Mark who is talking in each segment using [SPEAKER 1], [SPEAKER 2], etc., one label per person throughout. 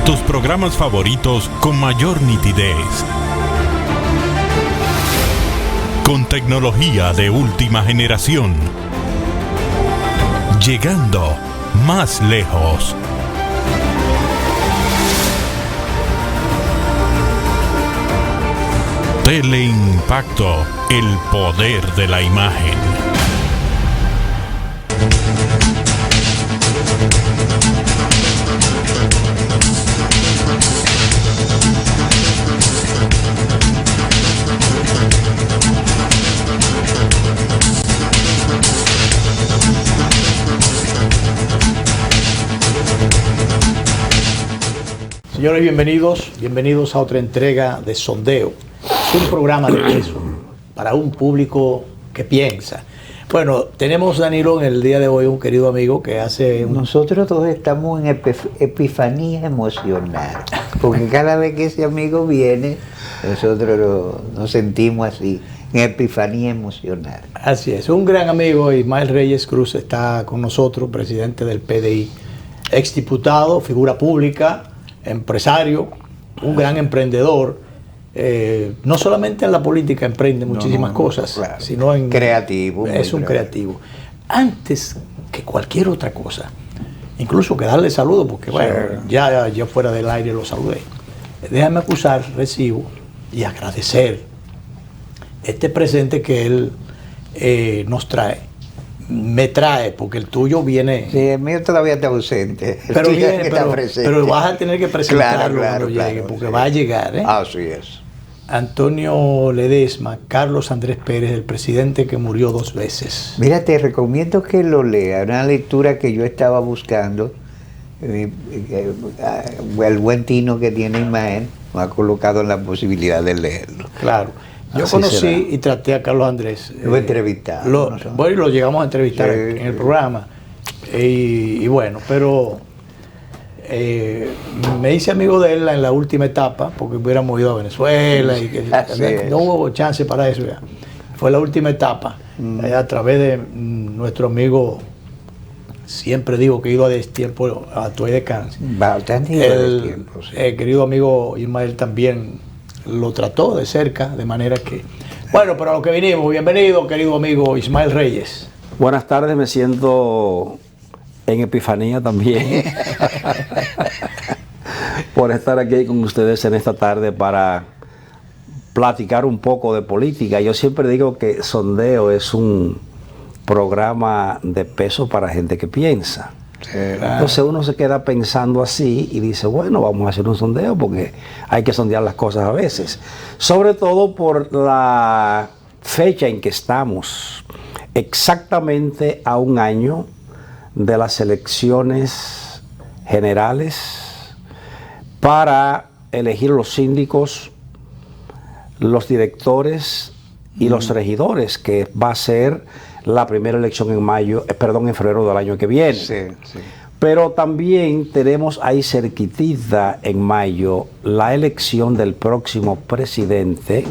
[SPEAKER 1] Tus programas favoritos con mayor nitidez. Con tecnología de última generación. Llegando más lejos. Teleimpacto, el poder de la imagen.
[SPEAKER 2] Señores, bienvenidos a otra entrega de Sondeo. Es un programa de peso para un público que piensa. Bueno, tenemos, Danilo, en el día de hoy un querido amigo que hace...
[SPEAKER 3] Nosotros todos estamos en epifanía emocional, porque cada vez que ese amigo viene, nosotros nos sentimos así, en epifanía emocional.
[SPEAKER 2] Así es, un gran amigo, Ismael Reyes Cruz, está con nosotros, presidente del PDI, exdiputado, figura pública, empresario, un gran emprendedor. No solamente en la política emprende muchísimas cosas, claro, sino en...
[SPEAKER 3] creativo.
[SPEAKER 2] Es un creativo. Antes que cualquier otra cosa, incluso que darle saludo, porque bueno, ya fuera del aire lo saludé. Déjame acusar, recibo y agradecer este presente que él nos trae. Me trae, porque el tuyo viene...
[SPEAKER 3] Sí, el mío todavía está ausente.
[SPEAKER 2] Pero viene, pero vas a tener que presentarlo cuando llegue, porque va a llegar, ¿eh?
[SPEAKER 3] Así es.
[SPEAKER 2] Antonio Ledesma, Carlos Andrés Pérez, el presidente que murió 2 veces.
[SPEAKER 3] Mira, te recomiendo que lo leas, una lectura que yo estaba buscando. El buen tino que tiene Ismael me ha colocado en la posibilidad de leerlo.
[SPEAKER 2] Claro. Yo conocí y traté a Carlos Andrés.
[SPEAKER 3] Lo entrevistado.
[SPEAKER 2] Bueno, lo llegamos a entrevistar en el programa. Y bueno, pero me hice amigo de él en la última etapa, porque hubiéramos ido a Venezuela y que no hubo chance para eso ya. Fue la última etapa, a través de nuestro amigo, siempre digo que he ido a destiempo a Tuey de Cáncer. El querido amigo Ismael también lo trató de cerca, de manera que... Bueno, pero a lo que vinimos, bienvenido, querido amigo Ismael Reyes.
[SPEAKER 4] Buenas tardes, me siento en epifanía también por estar aquí con ustedes en esta tarde para platicar un poco de política. Yo siempre digo que Sondeo es un programa de peso para gente que piensa. Entonces uno se queda pensando así y dice, bueno, vamos a hacer un sondeo porque hay que sondear las cosas a veces. Sobre todo por la fecha en que estamos, exactamente a un año de las elecciones generales para elegir los síndicos, los directores y los regidores, que va a ser la primera elección en febrero del año que viene.
[SPEAKER 3] Sí.
[SPEAKER 4] Pero también tenemos ahí cerquitita en mayo la elección del próximo presidente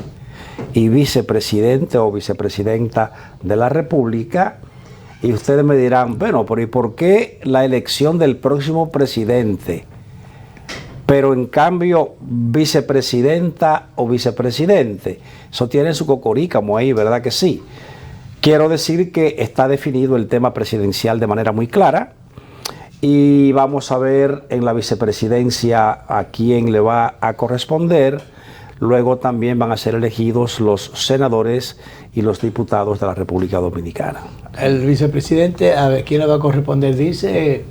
[SPEAKER 4] y vicepresidente o vicepresidenta de la República. Y ustedes me dirán, bueno, pero ¿y por qué la elección del próximo presidente? Pero en cambio, vicepresidenta o vicepresidente, eso tiene su cocorícamo ahí, ¿verdad que sí? Quiero decir que está definido el tema presidencial de manera muy clara y vamos a ver en la vicepresidencia a quién le va a corresponder. Luego también van a ser elegidos los senadores y los diputados de la República Dominicana.
[SPEAKER 2] El vicepresidente, a ver quién le va a corresponder, dice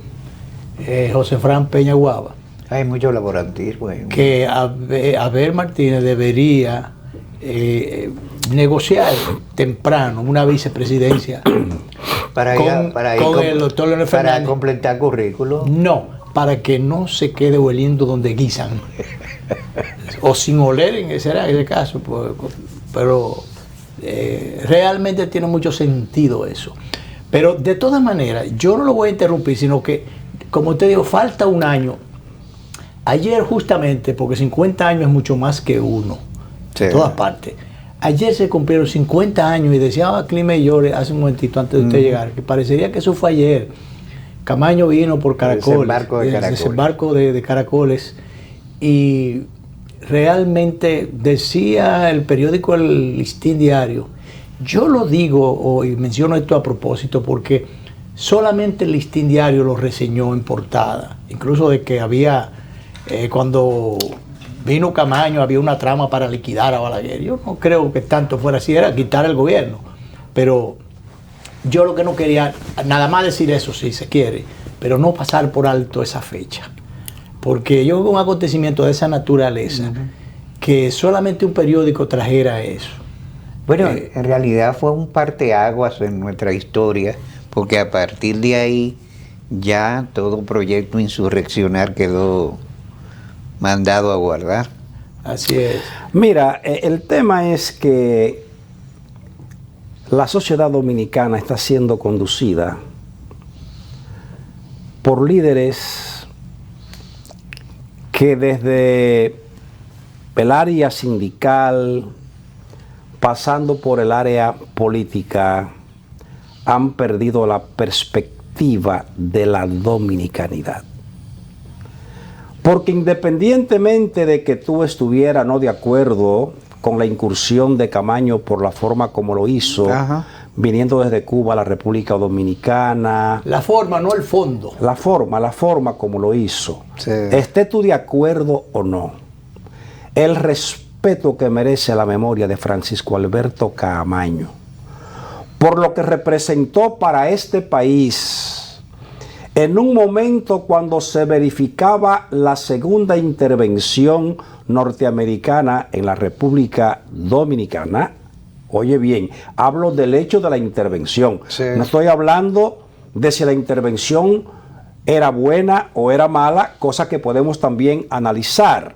[SPEAKER 2] José Fran Peña Guava.
[SPEAKER 3] Hay mucho laborantismo.
[SPEAKER 2] Que Abel Martínez debería negociar temprano una vicepresidencia con el doctor Leonel Fernández.
[SPEAKER 3] Para completar currículo.
[SPEAKER 2] No, para que no se quede oliendo donde guisan. O sin oler, será ese caso. Pero realmente tiene mucho sentido eso. Pero de todas maneras, yo no lo voy a interrumpir, sino que, como te digo, falta un año. Ayer justamente, porque 50 años es mucho más que uno, en todas partes. Ayer se cumplieron 50 años y decía Clima y Llore hace un momentito antes de usted llegar, que parecería que eso fue ayer. Camaño vino por Caracoles,
[SPEAKER 3] desembarco de Caracoles.
[SPEAKER 2] Desembarco de Caracoles, y realmente decía el periódico El Listín Diario, yo lo digo y menciono esto a propósito porque solamente el Listín Diario lo reseñó en portada, incluso de que había, cuando vino Camaño, había una trama para liquidar a Balaguer. Yo no creo que tanto fuera así, era quitar el gobierno, pero yo lo que no quería, nada más decir eso si se quiere, pero no pasar por alto esa fecha. Porque yo veo un acontecimiento de esa naturaleza, que solamente un periódico trajera eso.
[SPEAKER 3] Bueno, en realidad fue un parteaguas en nuestra historia, porque a partir de ahí ya todo proyecto insurreccional quedó mandado a guardar.
[SPEAKER 2] Así es.
[SPEAKER 4] Mira, el tema es que la sociedad dominicana está siendo conducida por líderes que desde el área sindical, pasando por el área política, han perdido la perspectiva de la dominicanidad. Porque independientemente de que tú estuvieras no de acuerdo con la incursión de Camaño por la forma como lo hizo, viniendo desde Cuba a la República Dominicana.
[SPEAKER 2] La forma, no el fondo.
[SPEAKER 4] La forma como lo hizo. Sí. Esté tú de acuerdo o no. El respeto que merece la memoria de Francisco Alberto Camaño, por lo que representó para este país, en un momento cuando se verificaba la segunda intervención norteamericana en la República Dominicana. Oye bien, hablo del hecho de la intervención. Sí. No estoy hablando de si la intervención era buena o era mala, cosa que podemos también analizar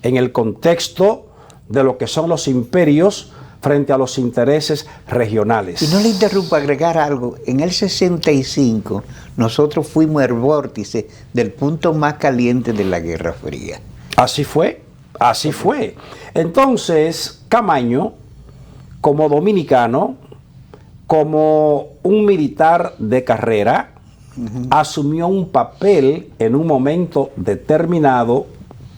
[SPEAKER 4] en el contexto de lo que son los imperios frente a los intereses regionales.
[SPEAKER 3] Y no le interrumpo, agregar algo. En el 65 nosotros fuimos el vórtice del punto más caliente de la Guerra Fría.
[SPEAKER 4] Así fue, así fue. Entonces, Camaño, como dominicano, como un militar de carrera, asumió un papel en un momento determinado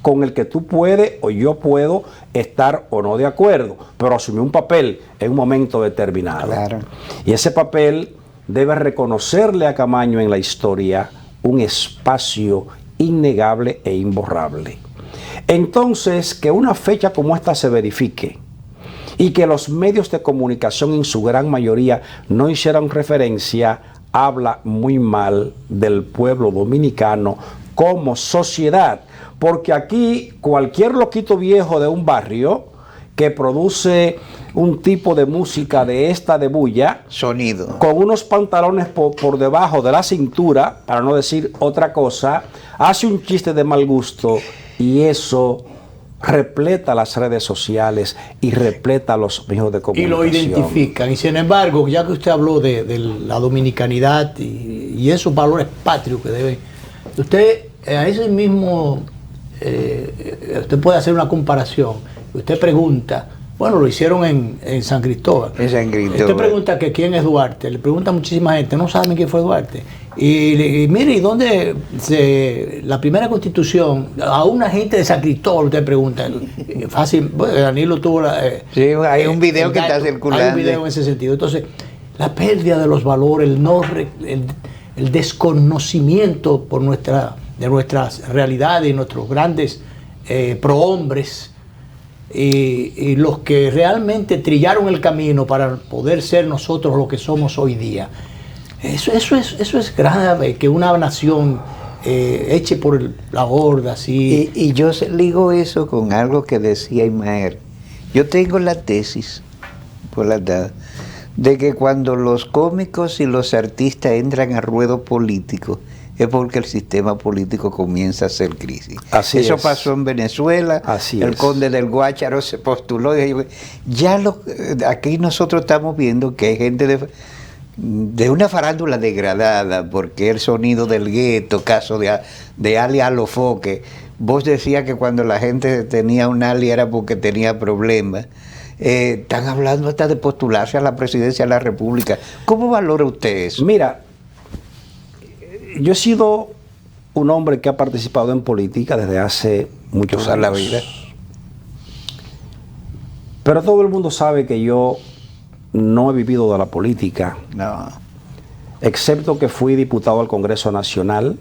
[SPEAKER 4] con el que tú puedes o yo puedo estar o no de acuerdo, pero asumió un papel en un momento determinado.
[SPEAKER 3] Claro.
[SPEAKER 4] Y ese papel debe reconocerle a Camaño en la historia un espacio innegable e imborrable. Entonces, que una fecha como esta se verifique y que los medios de comunicación en su gran mayoría no hicieran referencia, habla muy mal del pueblo dominicano como sociedad, porque aquí cualquier loquito viejo de un barrio que produce un tipo de música de esta de bulla,
[SPEAKER 3] sonido,
[SPEAKER 4] con unos pantalones por debajo de la cintura, para no decir otra cosa, hace un chiste de mal gusto y eso repleta las redes sociales y repleta los medios de comunicación.
[SPEAKER 2] Y lo identifican. Y sin embargo, ya que usted habló de la dominicanidad y esos valores patrios que deben, usted a ese mismo, usted puede hacer una comparación. Usted pregunta, bueno, lo hicieron en San Cristóbal.
[SPEAKER 3] En San Cristóbal.
[SPEAKER 2] Usted pregunta que quién es Duarte, le pregunta a muchísima gente, no saben quién fue Duarte. Y mire, ¿y dónde la primera constitución? A una gente de San Cristóbal usted pregunta. Fácil, bueno, Danilo tuvo
[SPEAKER 3] sí, hay un video que está circulando.
[SPEAKER 2] Hay un video en ese sentido. Entonces, la pérdida de los valores, el desconocimiento de nuestras realidades y nuestros grandes prohombres, y los que realmente trillaron el camino para poder ser nosotros lo que somos hoy día. Eso es grave, que una nación eche por la borda así.
[SPEAKER 3] Y yo ligo eso con algo que decía Ismael. Yo tengo la tesis por la edad de que cuando los cómicos y los artistas entran a ruedo político es porque el sistema político comienza a hacer crisis.
[SPEAKER 4] Así
[SPEAKER 3] Eso
[SPEAKER 4] es.
[SPEAKER 3] pasó en Venezuela.
[SPEAKER 4] Así
[SPEAKER 3] el
[SPEAKER 4] es.
[SPEAKER 3] conde del Guácharo se postuló. Aquí nosotros estamos viendo que hay gente de una farándula degradada, porque el sonido del gueto, caso de Ali Alofoque. Vos decías que cuando la gente tenía un Ali era porque tenía problemas. Están hablando hasta de postularse a la presidencia de la República. ¿Cómo valora usted eso?
[SPEAKER 4] Mira, yo he sido un hombre que ha participado en política desde hace muchos
[SPEAKER 3] Toda la
[SPEAKER 4] años.
[SPEAKER 3] vida.
[SPEAKER 4] Pero todo el mundo sabe que yo no he vivido de la política,
[SPEAKER 3] No.
[SPEAKER 4] excepto que fui diputado al Congreso Nacional.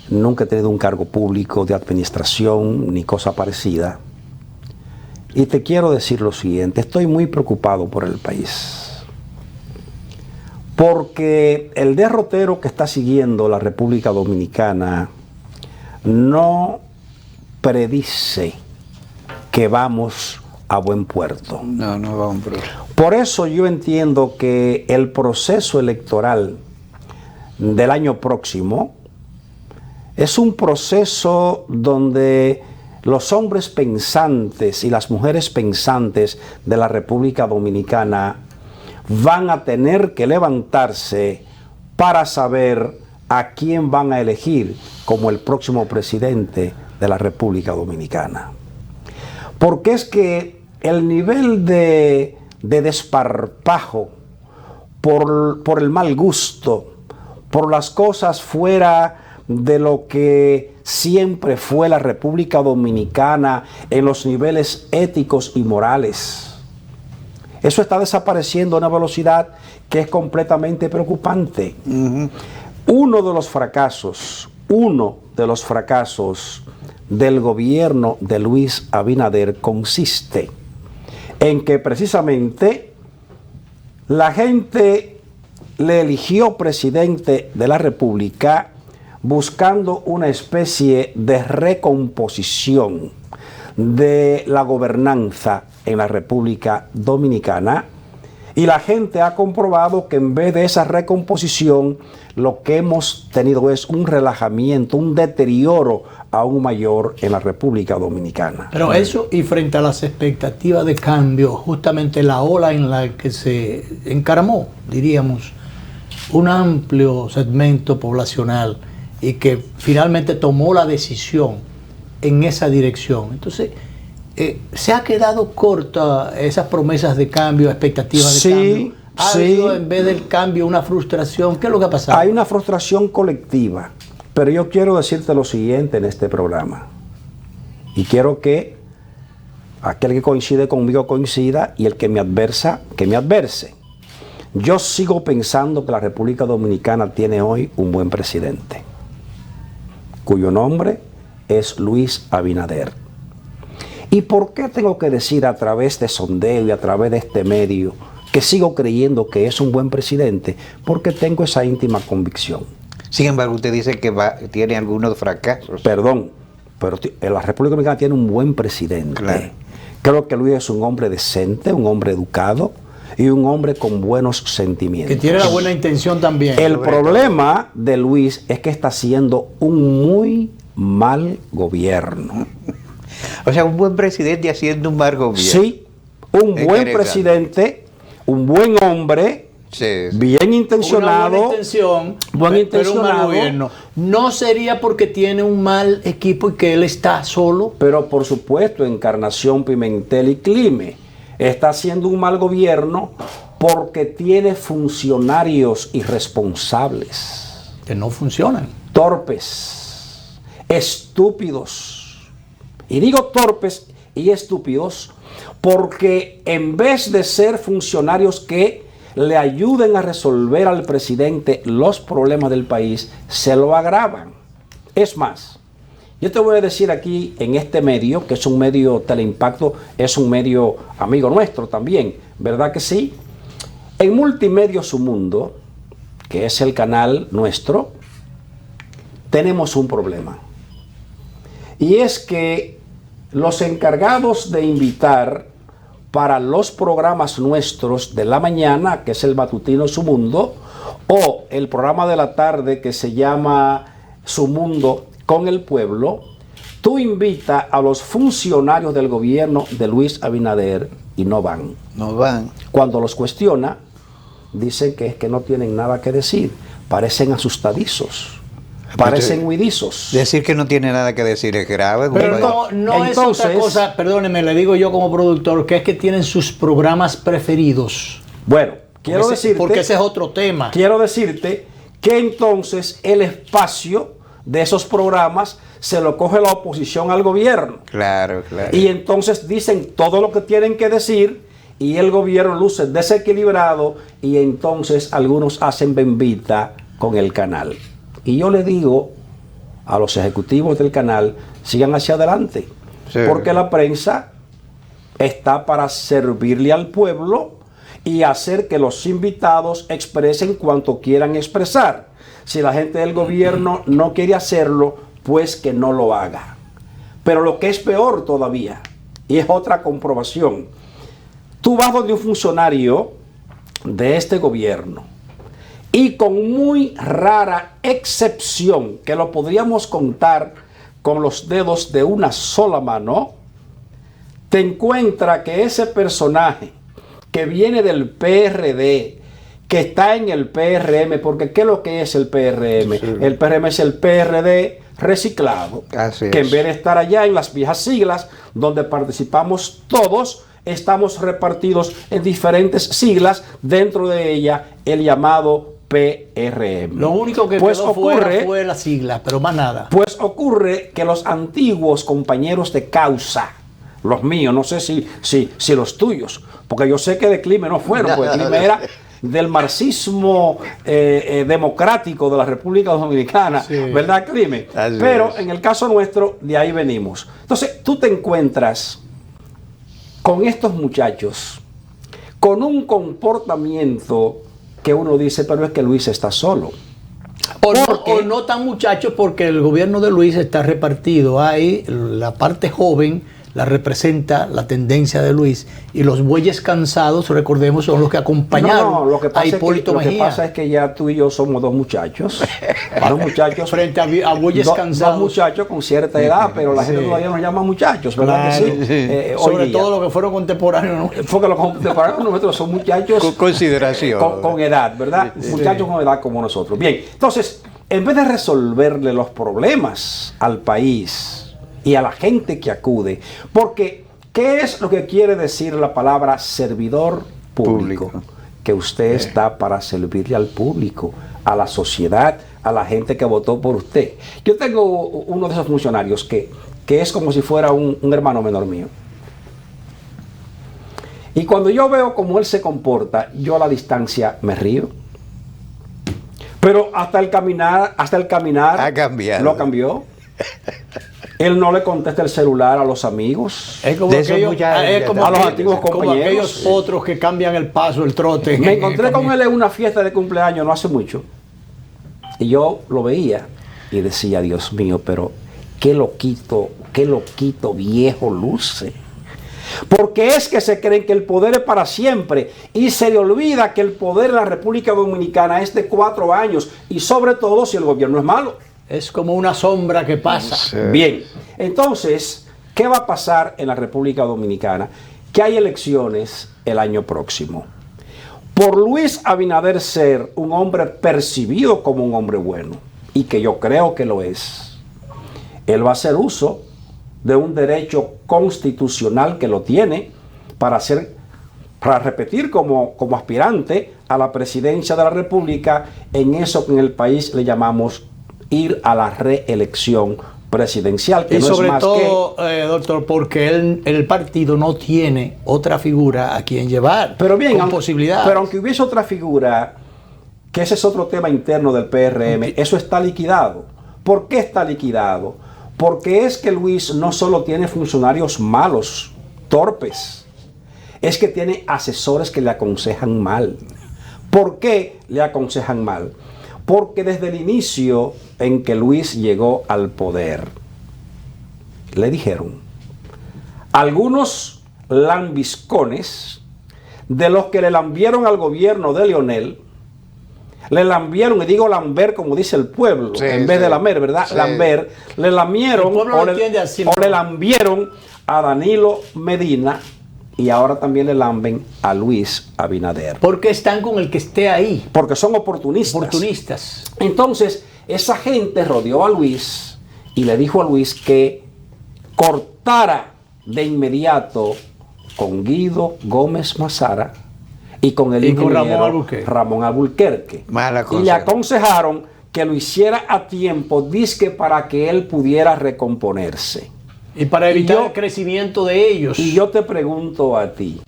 [SPEAKER 4] Nunca he tenido un cargo público de administración ni cosa parecida. Y te quiero decir lo siguiente, estoy muy preocupado por el país. Porque el derrotero que está siguiendo la República Dominicana no predice que vamos a buen puerto.
[SPEAKER 3] No, no vamos por eso.
[SPEAKER 4] Por eso yo entiendo que el proceso electoral del año próximo es un proceso donde los hombres pensantes y las mujeres pensantes de la República Dominicana van a tener que levantarse para saber a quién van a elegir como el próximo presidente de la República Dominicana. Porque es que el nivel de desparpajo por el mal gusto, por las cosas fuera de lo que siempre fue la República Dominicana en los niveles éticos y morales, eso está desapareciendo a una velocidad que es completamente preocupante. Uno de los fracasos del gobierno de Luis Abinader consiste en que precisamente la gente le eligió presidente de la República buscando una especie de recomposición de la gobernanza en la República Dominicana, y la gente ha comprobado que en vez de esa recomposición lo que hemos tenido es un relajamiento, un deterioro aún mayor en la República Dominicana.
[SPEAKER 2] Pero eso, y frente a las expectativas de cambio, justamente la ola en la que se encaramó, diríamos, un amplio segmento poblacional y que finalmente tomó la decisión en esa dirección. Entonces, ¿se ha quedado corta esas promesas de cambio, expectativas de cambio? ¿Ha habido en vez del cambio una frustración? ¿Qué es lo que ha pasado?
[SPEAKER 4] Hay una frustración colectiva, pero yo quiero decirte lo siguiente en este programa. Y quiero que aquel que coincide conmigo coincida y el que me adversa, que me adverse. Yo sigo pensando que la República Dominicana tiene hoy un buen presidente, cuyo nombre es Luis Abinader. ¿Y por qué tengo que decir a través de sondeo y a través de este medio que sigo creyendo que es un buen presidente? Porque tengo esa íntima convicción.
[SPEAKER 3] Sin embargo, usted dice que tiene algunos fracasos.
[SPEAKER 4] Perdón, pero la República Dominicana tiene un buen presidente.
[SPEAKER 3] Claro.
[SPEAKER 4] Creo que Luis es un hombre decente, un hombre educado y un hombre con buenos sentimientos.
[SPEAKER 2] Que tiene la buena intención también.
[SPEAKER 4] El problema de Luis es que está haciendo un muy mal gobierno.
[SPEAKER 3] O sea, un buen presidente haciendo un mal gobierno.
[SPEAKER 4] Sí, un buen presidente, un buen hombre,
[SPEAKER 3] sí, sí,
[SPEAKER 4] bien intencionado,
[SPEAKER 2] una buena intención, pero un mal gobierno. No sería porque tiene un mal equipo y que él está solo.
[SPEAKER 4] Pero por supuesto, Encarnación, Pimentel y Clime está haciendo un mal gobierno porque tiene funcionarios irresponsables,
[SPEAKER 2] Que no funcionan.
[SPEAKER 4] torpes, estúpidos. Y digo torpes y estúpidos porque en vez de ser funcionarios que le ayuden a resolver al presidente los problemas del país, se lo agravan. Es más, yo te voy a decir aquí en este medio, que es un medio Teleimpacto, es un medio amigo nuestro también, ¿verdad que sí? En Multimedia Su Mundo, que es el canal nuestro, tenemos un problema. Y es que los encargados de invitar para los programas nuestros de la mañana, que es el matutino Su Mundo, o el programa de la tarde que se llama Su Mundo con el Pueblo, tú invitas a los funcionarios del gobierno de Luis Abinader y no van.
[SPEAKER 3] No van.
[SPEAKER 4] Cuando los cuestiona, dicen que es que no tienen nada que decir, parecen asustadizos. Parecen huidizos.
[SPEAKER 3] Decir que no tiene nada que decir es grave.
[SPEAKER 2] Pero no es otra cosa, perdóneme, le digo yo como productor, que es que tienen sus programas preferidos.
[SPEAKER 4] Bueno, quiero decirte...
[SPEAKER 2] Porque ese es otro tema.
[SPEAKER 4] Quiero decirte que entonces el espacio de esos programas se lo coge la oposición al gobierno.
[SPEAKER 3] Claro, claro.
[SPEAKER 4] Y entonces dicen todo lo que tienen que decir y el gobierno luce desequilibrado y entonces algunos hacen bembita con el canal. Y yo le digo a los ejecutivos del canal, sigan hacia adelante,
[SPEAKER 3] Sí.
[SPEAKER 4] porque la prensa está para servirle al pueblo y hacer que los invitados expresen cuanto quieran expresar. Si la gente del gobierno no quiere hacerlo, pues que no lo haga. Pero lo que es peor todavía, y es otra comprobación, tú vas donde un funcionario de este gobierno y con muy rara excepción, que lo podríamos contar con los dedos de una sola mano, te encuentra que ese personaje que viene del PRD, que está en el PRM, porque ¿qué es lo que es el PRM?
[SPEAKER 3] Sí.
[SPEAKER 4] El PRM es el PRD reciclado,
[SPEAKER 3] Así
[SPEAKER 4] que
[SPEAKER 3] es.
[SPEAKER 4] en vez de estar allá en las viejas siglas, donde participamos todos, estamos repartidos en diferentes siglas, dentro de ella el llamado PRM.
[SPEAKER 2] Lo único que
[SPEAKER 4] pues
[SPEAKER 2] quedó fuera fue la sigla, pero más nada.
[SPEAKER 4] Pues ocurre que los antiguos compañeros de causa, los míos, no sé si los tuyos, porque yo sé que de Clime no fueron, porque Clime era del marxismo democrático de la República Dominicana,
[SPEAKER 2] Sí.
[SPEAKER 4] ¿verdad, Clime?
[SPEAKER 3] Así
[SPEAKER 4] Pero
[SPEAKER 3] es.
[SPEAKER 4] en el caso nuestro, de ahí venimos. Entonces, tú te encuentras con estos muchachos, con un comportamiento que uno dice, pero es que Luis está solo.
[SPEAKER 2] O no tan muchachos, porque el gobierno de Luis está repartido. Hay la parte joven, la representa la tendencia de Luis, y los bueyes cansados, recordemos, son los que acompañaron
[SPEAKER 4] No, lo que
[SPEAKER 2] a
[SPEAKER 4] pasa,
[SPEAKER 2] Hipólito
[SPEAKER 4] lo que
[SPEAKER 2] Mejía.
[SPEAKER 4] pasa es que ya tú y yo somos dos muchachos. Dos muchachos.
[SPEAKER 2] Frente a bueyes
[SPEAKER 4] Dos
[SPEAKER 2] cansados.
[SPEAKER 4] muchachos con cierta edad, pero la gente
[SPEAKER 2] Sí.
[SPEAKER 4] todavía nos llama muchachos, ¿verdad
[SPEAKER 2] Claro.
[SPEAKER 4] que sí? Hoy
[SPEAKER 2] Sobre
[SPEAKER 4] día.
[SPEAKER 2] todo los que fueron contemporáneos, ¿no?
[SPEAKER 4] Porque los contemporáneos nuestros son muchachos
[SPEAKER 3] Con consideración.
[SPEAKER 4] con edad, ¿verdad? Muchachos con edad como nosotros. Bien, entonces, en vez de resolverle los problemas al país y a la gente que acude, porque ¿qué es lo que quiere decir la palabra servidor público?
[SPEAKER 3] Público.
[SPEAKER 4] Que usted está para servirle al público, a la sociedad, a la gente que votó por usted. Yo tengo uno de esos funcionarios que es como si fuera un hermano menor mío. Y cuando yo veo cómo él se comporta, yo a la distancia me río. Pero hasta el caminar
[SPEAKER 3] Ha cambiado.
[SPEAKER 4] lo cambió. Él no le contesta el celular a los amigos.
[SPEAKER 2] Es como
[SPEAKER 3] De esos
[SPEAKER 2] aquellos,
[SPEAKER 3] muchachos,
[SPEAKER 2] es como
[SPEAKER 4] a los
[SPEAKER 2] aquellos-
[SPEAKER 4] antiguos
[SPEAKER 2] como
[SPEAKER 4] compañeros.
[SPEAKER 2] aquellos otros que cambian el paso, el trote.
[SPEAKER 4] Me encontré con él en una fiesta de cumpleaños no hace mucho. Y yo lo veía y decía, Dios mío, pero qué loquito viejo luce. Porque es que se creen que el poder es para siempre y se le olvida que el poder en la República Dominicana es de 4 años y sobre todo si el gobierno es malo.
[SPEAKER 2] Es como una sombra que pasa.
[SPEAKER 3] Sí.
[SPEAKER 4] Bien, entonces, ¿qué va a pasar en la República Dominicana? Que hay elecciones el año próximo. Por Luis Abinader ser un hombre percibido como un hombre bueno, y que yo creo que lo es, él va a hacer uso de un derecho constitucional que lo tiene para repetir como aspirante a la presidencia de la República en eso que en el país le llamamos ir a la reelección presidencial, que
[SPEAKER 2] Y
[SPEAKER 4] no
[SPEAKER 2] sobre
[SPEAKER 4] es más
[SPEAKER 2] todo, doctor, porque el partido no tiene otra figura a quien llevar.
[SPEAKER 4] pero bien,
[SPEAKER 2] con posibilidad.
[SPEAKER 4] pero aunque hubiese otra figura, que ese es otro tema interno del PRM, eso está liquidado. ¿Por qué está liquidado? Porque es que Luis no solo tiene funcionarios malos, torpes, es que tiene asesores que le aconsejan mal. ¿Por qué le aconsejan mal? Porque desde el inicio en que Luis llegó al poder, le dijeron, algunos lambiscones de los que le lambieron al gobierno de Leonel, le lambieron, y digo lamber como dice el pueblo,
[SPEAKER 3] Sí,
[SPEAKER 4] en vez
[SPEAKER 3] sí.
[SPEAKER 4] de lamer, ¿verdad?
[SPEAKER 3] Sí.
[SPEAKER 4] Lamber, le lambieron
[SPEAKER 2] El pueblo lo entiende así,
[SPEAKER 4] o le lambieron a Danilo Medina y ahora también le lamben a Luis Abinader.
[SPEAKER 2] Porque están con el que esté ahí.
[SPEAKER 4] Porque son oportunistas.
[SPEAKER 2] Oportunistas.
[SPEAKER 4] Entonces, esa gente rodeó a Luis y le dijo a Luis que cortara de inmediato con Guido Gómez Mazara y con el
[SPEAKER 2] Y con
[SPEAKER 4] ingeniero
[SPEAKER 2] Ramón Albuquerque.
[SPEAKER 4] Ramón Albuquerque.
[SPEAKER 3] Mala
[SPEAKER 4] Y le
[SPEAKER 3] cosa.
[SPEAKER 4] aconsejaron que lo hiciera a tiempo, dizque para que él pudiera recomponerse.
[SPEAKER 2] Y para evitar
[SPEAKER 4] yo-
[SPEAKER 2] el crecimiento de ellos.
[SPEAKER 4] Y yo te pregunto a ti,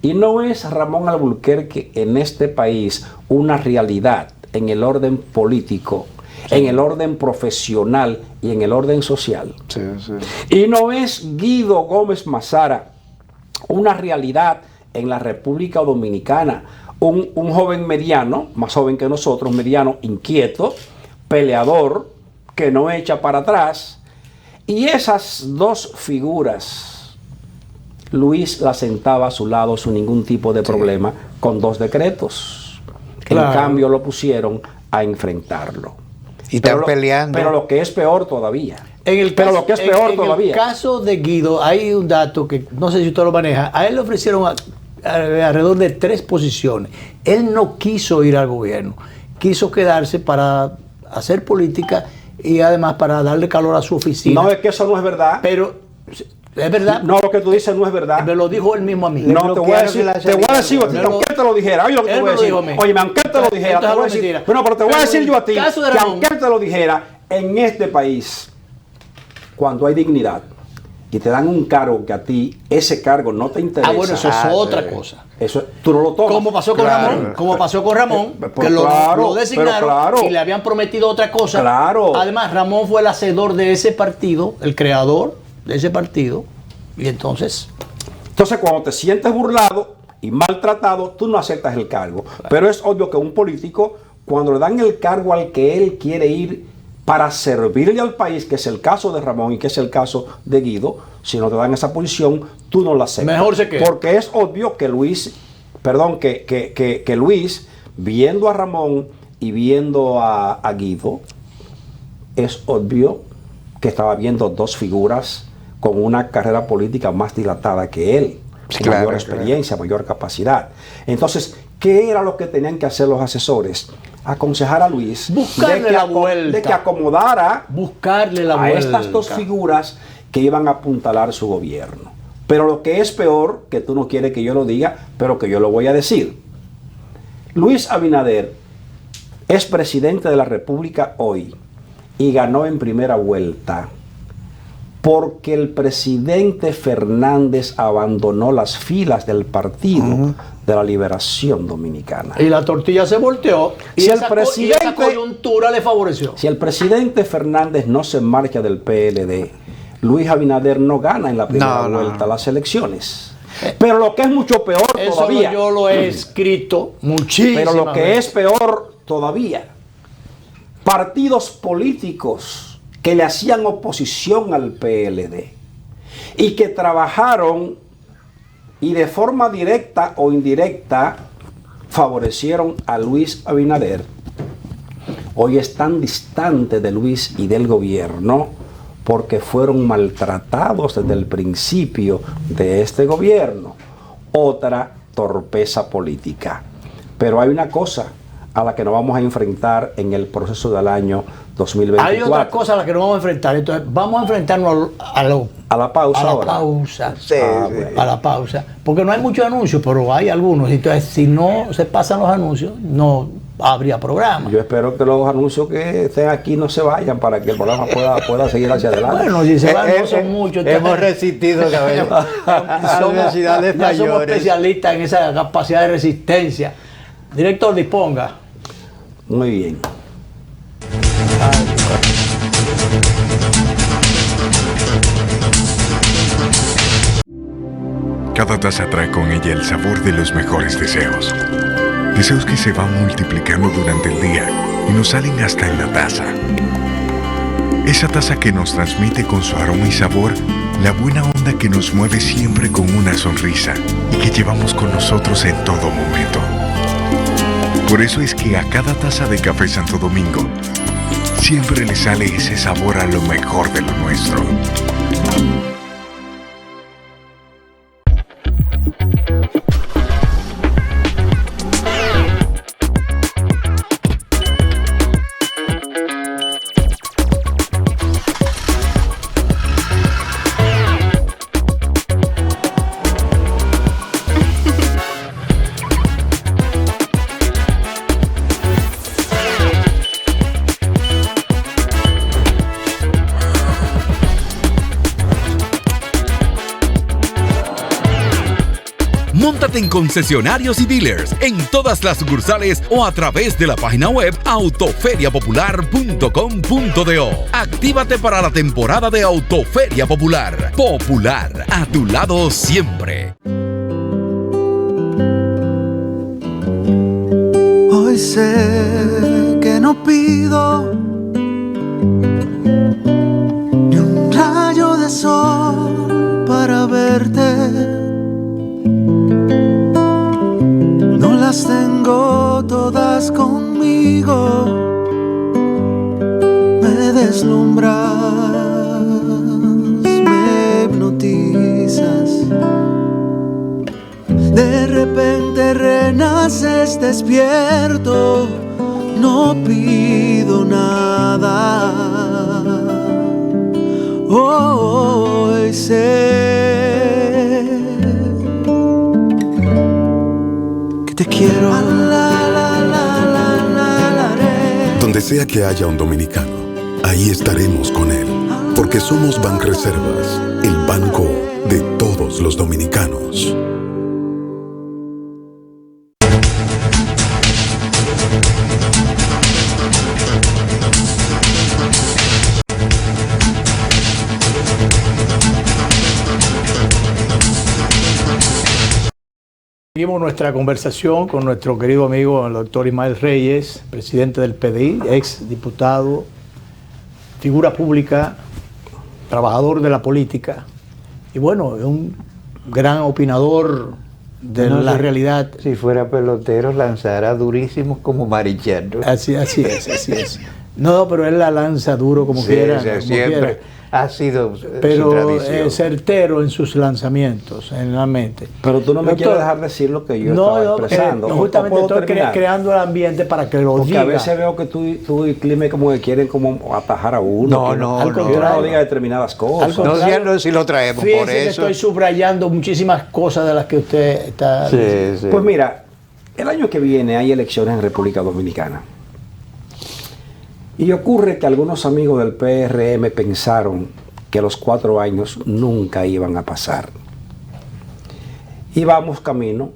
[SPEAKER 4] ¿y no es Ramón Alburquerque en este país una realidad en el orden político, en el orden profesional y en el orden social?
[SPEAKER 3] Sí, sí.
[SPEAKER 4] ¿Y no es Guido Gómez Mazara una realidad en la República Dominicana? Un joven mediano, más joven que nosotros, mediano, inquieto, peleador, que no echa para atrás. Y esas dos figuras, Luis las sentaba a su lado sin ningún tipo de problema, con 2 decretos.
[SPEAKER 2] Claro.
[SPEAKER 4] En cambio lo pusieron a enfrentarlo.
[SPEAKER 3] Y están
[SPEAKER 4] Pero
[SPEAKER 3] peleando.
[SPEAKER 4] Pero lo que es peor todavía.
[SPEAKER 2] En
[SPEAKER 4] lo que es peor
[SPEAKER 2] en
[SPEAKER 4] todavía.
[SPEAKER 2] el caso de Guido, hay un dato que no sé si usted lo maneja. A él le ofrecieron alrededor de 3 posiciones. Él no quiso ir al gobierno. Quiso quedarse para hacer política y además para darle calor a su oficina.
[SPEAKER 4] No, es que eso no es verdad.
[SPEAKER 2] Pero es verdad.
[SPEAKER 4] No, lo que tú dices no es verdad.
[SPEAKER 2] Me lo dijo él mismo a mí.
[SPEAKER 4] No, te voy a decir,
[SPEAKER 3] la
[SPEAKER 4] te voy a decir,
[SPEAKER 2] Me lo-
[SPEAKER 4] aunque él te lo dijera, oye lo que te
[SPEAKER 2] Él
[SPEAKER 4] voy a
[SPEAKER 2] me lo
[SPEAKER 4] decir.
[SPEAKER 2] dijo a mí.
[SPEAKER 4] Oye, aunque él te lo dijera, te
[SPEAKER 2] Entonces,
[SPEAKER 4] voy a
[SPEAKER 2] es
[SPEAKER 4] decir.
[SPEAKER 2] mentira.
[SPEAKER 4] Bueno, pero te voy a
[SPEAKER 2] Pero
[SPEAKER 4] decir yo a ti,
[SPEAKER 2] en el caso de
[SPEAKER 4] que
[SPEAKER 2] Ramón-
[SPEAKER 4] aunque él te lo dijera, en este país, cuando hay dignidad y te dan un cargo que a ti, ese cargo no te interesa.
[SPEAKER 2] Bueno, eso es otra cosa.
[SPEAKER 4] Eso, tú no lo tomas.
[SPEAKER 2] Como pasó con
[SPEAKER 3] Claro.
[SPEAKER 2] Ramón, como pasó con Ramón,
[SPEAKER 4] Pero
[SPEAKER 2] que lo
[SPEAKER 4] claro,
[SPEAKER 2] designaron
[SPEAKER 4] pero claro.
[SPEAKER 2] y le habían prometido otra cosa.
[SPEAKER 4] Claro.
[SPEAKER 2] Además, Ramón fue el hacedor de ese partido, el creador de ese partido, y entonces
[SPEAKER 4] Entonces, cuando te sientes burlado y maltratado, tú no aceptas el cargo. Pero es obvio que un político, cuando le dan el cargo al que él quiere ir para servirle al país, que es el caso de Ramón y que es el caso de Guido, si no te dan esa posición, tú no la aceptas.
[SPEAKER 2] Mejor se queda.
[SPEAKER 4] Porque es obvio que Luis, que Luis, viendo a Ramón y viendo a Guido, es obvio que estaba viendo 2 figuras con una carrera política más dilatada que él, con
[SPEAKER 3] Claro,
[SPEAKER 4] mayor experiencia, mayor capacidad. Entonces, ¿qué era lo que tenían que hacer los asesores? Aconsejar a Luis
[SPEAKER 2] Buscarle la vuelta.
[SPEAKER 4] de que acomodara
[SPEAKER 2] buscarle la
[SPEAKER 4] a
[SPEAKER 2] vuelta.
[SPEAKER 4] estas 2 figuras que iban a apuntalar su gobierno. Pero lo que es peor, que tú no quieres que yo lo diga, pero que yo lo voy a decir. Luis Abinader es presidente de la República hoy y ganó en primera vuelta porque el presidente Fernández abandonó las filas del Partido de la Liberación Dominicana.
[SPEAKER 2] Y la tortilla se volteó y,
[SPEAKER 4] Si el
[SPEAKER 2] esa, y
[SPEAKER 4] presidente-
[SPEAKER 2] esa coyuntura le favoreció.
[SPEAKER 4] Si el presidente Fernández no se marcha del PLD, Luis Abinader no gana en la primera
[SPEAKER 3] No,
[SPEAKER 4] vuelta las elecciones. Pero lo que es mucho peor
[SPEAKER 2] Eso
[SPEAKER 4] todavía,
[SPEAKER 2] yo lo he escrito muchísimo.
[SPEAKER 4] pero lo que es peor todavía, partidos políticos que le hacían oposición al PLD y que trabajaron y de forma directa o indirecta favorecieron a Luis Abinader, hoy están distantes de Luis y del gobierno porque fueron maltratados desde el principio de este gobierno. Otra torpeza política. Pero hay una cosa a la que nos vamos a enfrentar en el proceso del año 2024.
[SPEAKER 2] Hay otra cosa a la que nos vamos a enfrentar. Entonces, vamos a enfrentarnos
[SPEAKER 4] A la pausa
[SPEAKER 2] a la
[SPEAKER 4] ahora.
[SPEAKER 2] pausa.
[SPEAKER 3] Sí, sí.
[SPEAKER 4] Bueno.
[SPEAKER 2] A la pausa. Porque no hay muchos anuncios, pero hay algunos. Entonces, si no se pasan los anuncios, no habría programa.
[SPEAKER 4] Yo espero que los anuncios que estén aquí no se vayan para que el programa pueda seguir hacia adelante.
[SPEAKER 2] Bueno, si se van, no son muchos.
[SPEAKER 3] Hemos resistido a adversidades
[SPEAKER 2] ya somos
[SPEAKER 3] mayores.
[SPEAKER 2] especialistas en esa capacidad de resistencia. Director, disponga.
[SPEAKER 4] Muy bien.
[SPEAKER 5] Cada taza trae con ella el sabor de los mejores deseos. Deseos que se van multiplicando durante el día y nos salen hasta en la taza. Esa taza que nos transmite con su aroma y sabor la buena onda que nos mueve siempre con una sonrisa y que llevamos con nosotros en todo momento. Por eso es que a cada taza de Café Santo Domingo siempre le sale ese sabor a lo mejor de lo nuestro.
[SPEAKER 6] Infórmate en concesionarios y dealers, en todas las sucursales o a través de la página web autoferiapopular.com.do. Actívate para la temporada de Autoferia Popular. Popular, a tu lado siempre.
[SPEAKER 7] Hoy sé que no pido ni un rayo de sol para verte. No las tengo todas conmigo. Me deslumbras, me hipnotizas. De repente renaces despierto, no pido nada. Hoy sé que te quiero.
[SPEAKER 8] Donde sea que haya un dominicano, ahí estaremos con él, porque somos Banreservas, el banco de todos los dominicanos.
[SPEAKER 2] Seguimos nuestra conversación con nuestro querido amigo el doctor Ismael Reyes, presidente del PDI, ex diputado, figura pública, trabajador de la política y bueno, es un gran opinador de la realidad.
[SPEAKER 3] Si fuera pelotero, lanzara durísimos como Marichal, ¿no?
[SPEAKER 2] Así es. No, pero él la lanza duro como quiera.
[SPEAKER 3] Sí,
[SPEAKER 2] como
[SPEAKER 3] siempre
[SPEAKER 2] quiera.
[SPEAKER 3] ha sido
[SPEAKER 2] Pero
[SPEAKER 3] su tradición.
[SPEAKER 2] certero en sus lanzamientos, en la mente.
[SPEAKER 4] Pero tú no me
[SPEAKER 2] Doctor,
[SPEAKER 4] quieres dejar decir lo que yo estaba expresando.
[SPEAKER 2] Justamente
[SPEAKER 4] ¿Puedo
[SPEAKER 2] estoy
[SPEAKER 4] terminar?
[SPEAKER 2] creando el ambiente para que lo
[SPEAKER 4] Porque
[SPEAKER 2] diga.
[SPEAKER 4] a veces veo que tú y Clime como que quieren como atajar a uno.
[SPEAKER 3] No,
[SPEAKER 2] al
[SPEAKER 3] no.
[SPEAKER 4] Que uno
[SPEAKER 2] contrario.
[SPEAKER 4] no diga determinadas cosas.
[SPEAKER 2] Al
[SPEAKER 3] No,
[SPEAKER 2] contrario,
[SPEAKER 3] si lo traemos
[SPEAKER 2] Fíjese
[SPEAKER 3] por
[SPEAKER 2] que
[SPEAKER 3] eso.
[SPEAKER 2] estoy subrayando muchísimas cosas de las que usted está diciendo.
[SPEAKER 3] Sí.
[SPEAKER 4] Pues mira, el año que viene hay elecciones en República Dominicana. Y ocurre que algunos amigos del PRM pensaron que los 4 años nunca iban a pasar. Y vamos camino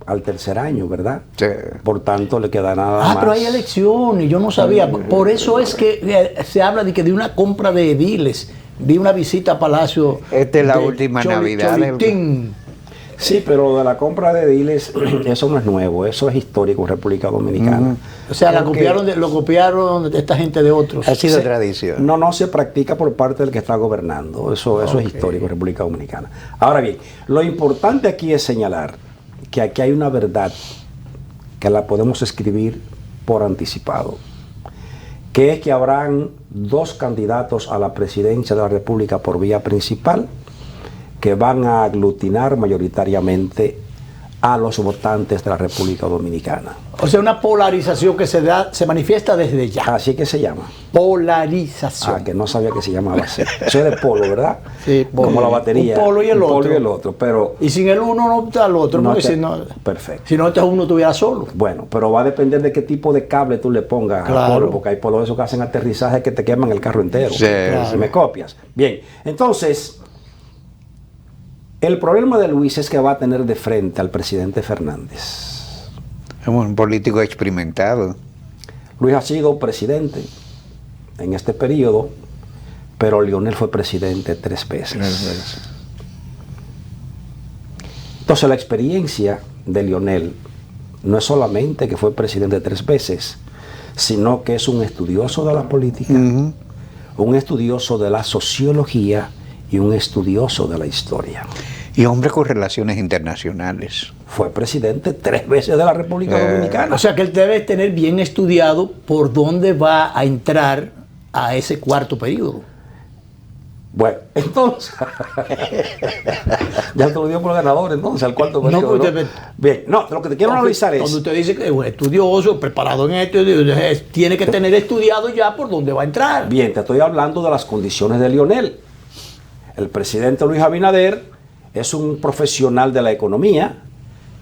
[SPEAKER 4] al tercer año, ¿verdad?
[SPEAKER 3] Sí.
[SPEAKER 4] Por tanto, le queda nada más.
[SPEAKER 2] Pero hay elecciones, yo no sabía. Por eso es que se habla de una compra de ediles. Vi una visita a Palacio.
[SPEAKER 3] Esta es la
[SPEAKER 2] de
[SPEAKER 3] última Navidad.
[SPEAKER 2] Cholitín.
[SPEAKER 4] Sí, pero de la compra de ediles, eso no es nuevo, eso es histórico en República Dominicana.
[SPEAKER 2] O sea,
[SPEAKER 4] Porque
[SPEAKER 2] lo copiaron de esta gente de otros.
[SPEAKER 3] Ha sido
[SPEAKER 4] se-
[SPEAKER 3] tradición.
[SPEAKER 4] No se practica por parte del que está gobernando. Eso es histórico en República Dominicana. Ahora bien, lo importante aquí es señalar que aquí hay una verdad que la podemos escribir por anticipado, que es que habrán 2 candidatos a la presidencia de la República por vía principal que van a aglutinar mayoritariamente a los votantes de la República Dominicana.
[SPEAKER 2] O sea, una polarización que se manifiesta desde ya.
[SPEAKER 4] Así que se llama.
[SPEAKER 2] Polarización.
[SPEAKER 4] Que no sabía que se llamaba así. Eso es de polo, ¿verdad?
[SPEAKER 2] Sí, polo.
[SPEAKER 4] Como la batería.
[SPEAKER 2] Un polo y el
[SPEAKER 4] Un polo
[SPEAKER 2] otro.
[SPEAKER 4] y el otro, pero
[SPEAKER 2] Y sin el uno no está el otro.
[SPEAKER 4] No
[SPEAKER 2] porque
[SPEAKER 4] te-
[SPEAKER 2] si no,
[SPEAKER 4] perfecto.
[SPEAKER 2] si no, entonces uno estuviera solo.
[SPEAKER 4] Bueno, pero va a depender de qué tipo de cable tú le pongas al
[SPEAKER 2] Claro.
[SPEAKER 4] polo, porque hay polos esos que hacen aterrizaje que te queman el carro entero.
[SPEAKER 3] Sí,
[SPEAKER 2] Claro.
[SPEAKER 4] Si me copias. Bien, entonces, el problema de Luis es que va a tener de frente al presidente Fernández.
[SPEAKER 3] Es un político experimentado.
[SPEAKER 4] Luis ha sido presidente en este periodo, pero Lionel fue presidente 3 veces. Entonces la experiencia de Lionel no es solamente que fue presidente 3 veces, sino que es un estudioso de la política, un estudioso de la sociología y un estudioso de la historia.
[SPEAKER 3] Y hombre con relaciones internacionales.
[SPEAKER 4] Fue presidente 3 veces de la República Dominicana.
[SPEAKER 2] O sea que él debe tener bien estudiado por dónde va a entrar a ese 4º periodo.
[SPEAKER 4] Bueno, entonces, ya te lo dio por ganador entonces, al 4º
[SPEAKER 2] No,
[SPEAKER 4] periodo,
[SPEAKER 2] pues,
[SPEAKER 4] ¿no?
[SPEAKER 2] usted-
[SPEAKER 4] Bien, no, lo que te quiero analizar es...
[SPEAKER 2] Cuando usted dice que es un estudioso, preparado en esto, tiene que tener estudiado ya por dónde va a entrar.
[SPEAKER 4] Bien, te estoy hablando de las condiciones de Lionel. El presidente Luis Abinader es un profesional de la economía,